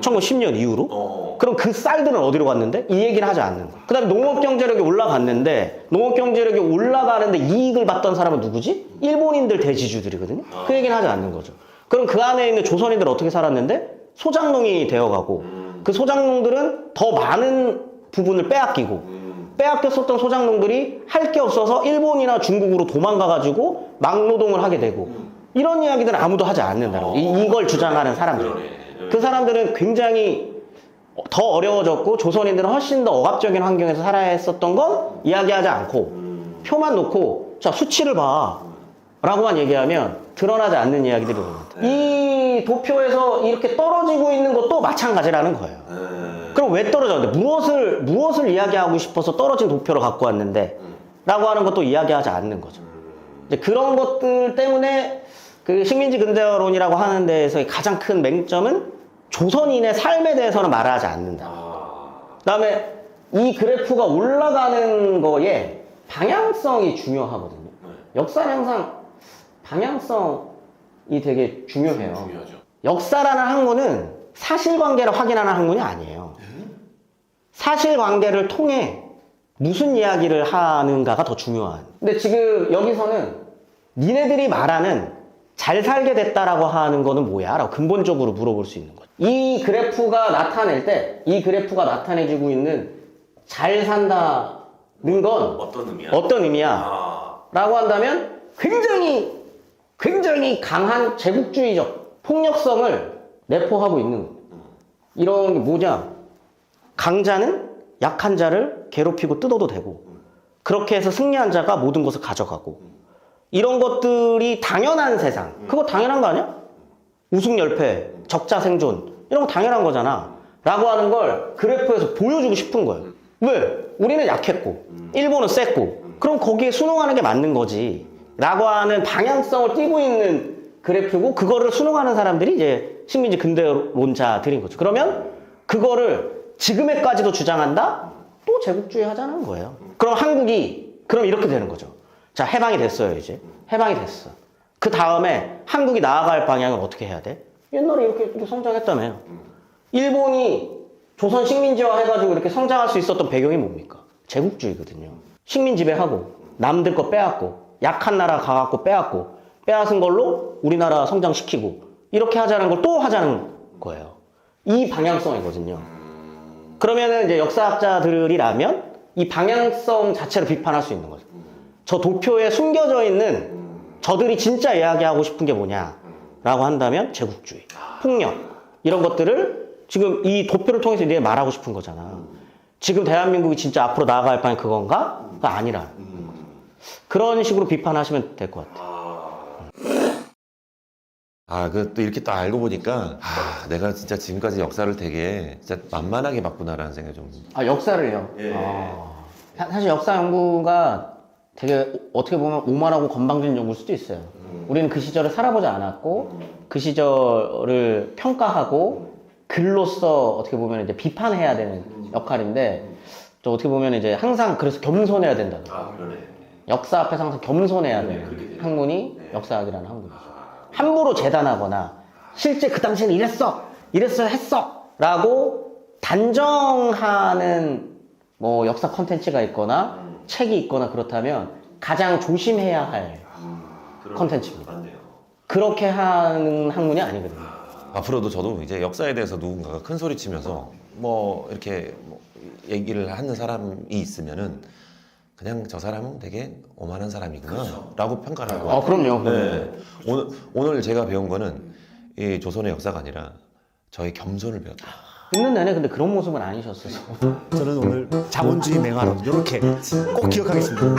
1910년 이후로. 그럼 그 쌀들은 어디로 갔는데? 이 얘기를 하지 않는 거야. 그 다음에 농업 경제력이 올라갔는데 농업 경제력이 올라가는데 이익을 받던 사람은 누구지? 일본인들 대지주들이거든요. 그 얘기는 하지 않는 거죠. 그럼 그 안에 있는 조선인들은 어떻게 살았는데? 소장농이 되어가고 그 소장농들은 더 많은 부분을 빼앗겼었던 소장농들이 할 게 없어서 일본이나 중국으로 도망가가지고 막노동을 하게 되고 이런 이야기들은 아무도 하지 않는다는 거예요. 이걸 주장하는 사람들. 그 사람들은 굉장히 더 어려워졌고 조선인들은 훨씬 더 억압적인 환경에서 살아야 했었던 건 이야기하지 않고 표만 놓고 자 수치를 봐 라고만 얘기하면 드러나지 않는 이야기들이 나옵니다. 이 도표에서 이렇게 떨어지고 있는 것도 마찬가지라는 거예요. 그럼 왜 떨어졌는데 무엇을 이야기하고 싶어서 떨어진 도표를 갖고 왔는데 라고 하는 것도 이야기하지 않는 거죠. 이제 그런 것들 때문에 그 식민지 근대화론이라고 하는 데에서의 가장 큰 맹점은 조선인의 삶에 대해서는 말하지 않는다. 그 다음에 이 그래프가 올라가는 거에 방향성이 중요하거든요. 역사는 항상 방향성이 되게 중요해요. 중요하죠. 역사라는 학문은 사실관계를 확인하는 학문이 아니에요. 사실관계를 통해 무슨 이야기를 하는가가 더 중요한. 근데 지금 여기서는 니네들이 말하는 잘 살게 됐다라고 하는 거는 뭐야? 라고 근본적으로 물어볼 수 있는 거죠. 이 그래프가 나타낼 때, 이 그래프가 나타내주고 있는 잘 산다는 건 어떤 의미야? 어떤 의미야? 라고 한다면 굉장히 강한 제국주의적 폭력성을 내포하고 있는 거예요. 이런 게 뭐냐? 강자는 약한 자를 괴롭히고 뜯어도 되고, 그렇게 해서 승리한 자가 모든 것을 가져가고, 이런 것들이 당연한 세상. 그거 당연한 거 아니야? 우승열패, 적자 생존, 이런 거 당연한 거잖아. 라고 하는 걸 그래프에서 보여주고 싶은 거예요. 왜? 우리는 약했고, 일본은 셌고, 그럼 거기에 순응하는 게 맞는 거지. 라고 하는 방향성을 띠고 있는 그래프고, 그거를 순응하는 사람들이 이제 식민지 근대론자들인 거죠. 그러면 그거를 지금에까지도 주장한다? 또 제국주의 하자는 거예요. 그럼 한국이, 그럼 이렇게 되는 거죠. 자, 해방이 됐어요, 이제. 해방이 됐어. 그 다음에 한국이 나아갈 방향을 어떻게 해야 돼? 옛날에 이렇게 성장했다며요. 일본이 조선 식민지화 해가지고 이렇게 성장할 수 있었던 배경이 뭡니까? 제국주의거든요. 식민 지배하고, 남들 거 빼앗고, 약한 나라 가갖고 빼앗고, 빼앗은 걸로 우리나라 성장시키고, 이렇게 하자는 걸 또 하자는 거예요. 이 방향성이거든요. 그러면은 이제 역사학자들이라면 이 방향성 자체를 비판할 수 있는 거죠. 저 도표에 숨겨져 있는 저들이 진짜 이야기하고 싶은 게 뭐냐라고 한다면 제국주의, 폭력 이런 것들을 지금 이 도표를 통해서 이제 말하고 싶은 거잖아. 지금 대한민국이 진짜 앞으로 나아갈 방향이 그건가? 그거 아니라. 그런 식으로 비판하시면 될 것 같아요. 그 또 이렇게 또 알고 보니까 내가 진짜 지금까지 역사를 되게 진짜 만만하게 봤구나라는 생각이 좀. 아, 역사를요? 예. 사실 역사 연구가 되게 어떻게 보면 오만하고 건방진 연구일 수도 있어요. 우리는 그 시절을 살아보지 않았고, 그 시절을 평가하고, 글로써 어떻게 보면 이제 비판해야 되는 역할인데, 저 어떻게 보면 이제 항상 그래서 겸손해야 된다. 그러네. 역사 앞에서 항상 겸손해야 되는 학문이 역사학이라는 학문이죠. 함부로 재단하거나, 실제 그 당시에는 이랬어, 했어! 라고 단정하는 뭐 역사 컨텐츠가 있거나, 책이 있거나 그렇다면 가장 조심해야 할 컨텐츠입니다. 그렇게 하는 학문이 아니거든요. 앞으로도 저도 이제 역사에 대해서 누군가가 큰 소리 치면서 뭐 이렇게 뭐 얘기를 하는 사람이 있으면은 그냥 저 사람은 되게 오만한 사람이구나 라고 평가를 할 것 같아요. 그럼요. 네. 오늘 제가 배운 거는 이 조선의 역사가 아니라 저의 겸손을 배웠다. 듣는 내내 근데 그런 모습은 아니셨어서. 저는 오늘 자본주의 맹활원 이렇게 꼭 기억하겠습니다.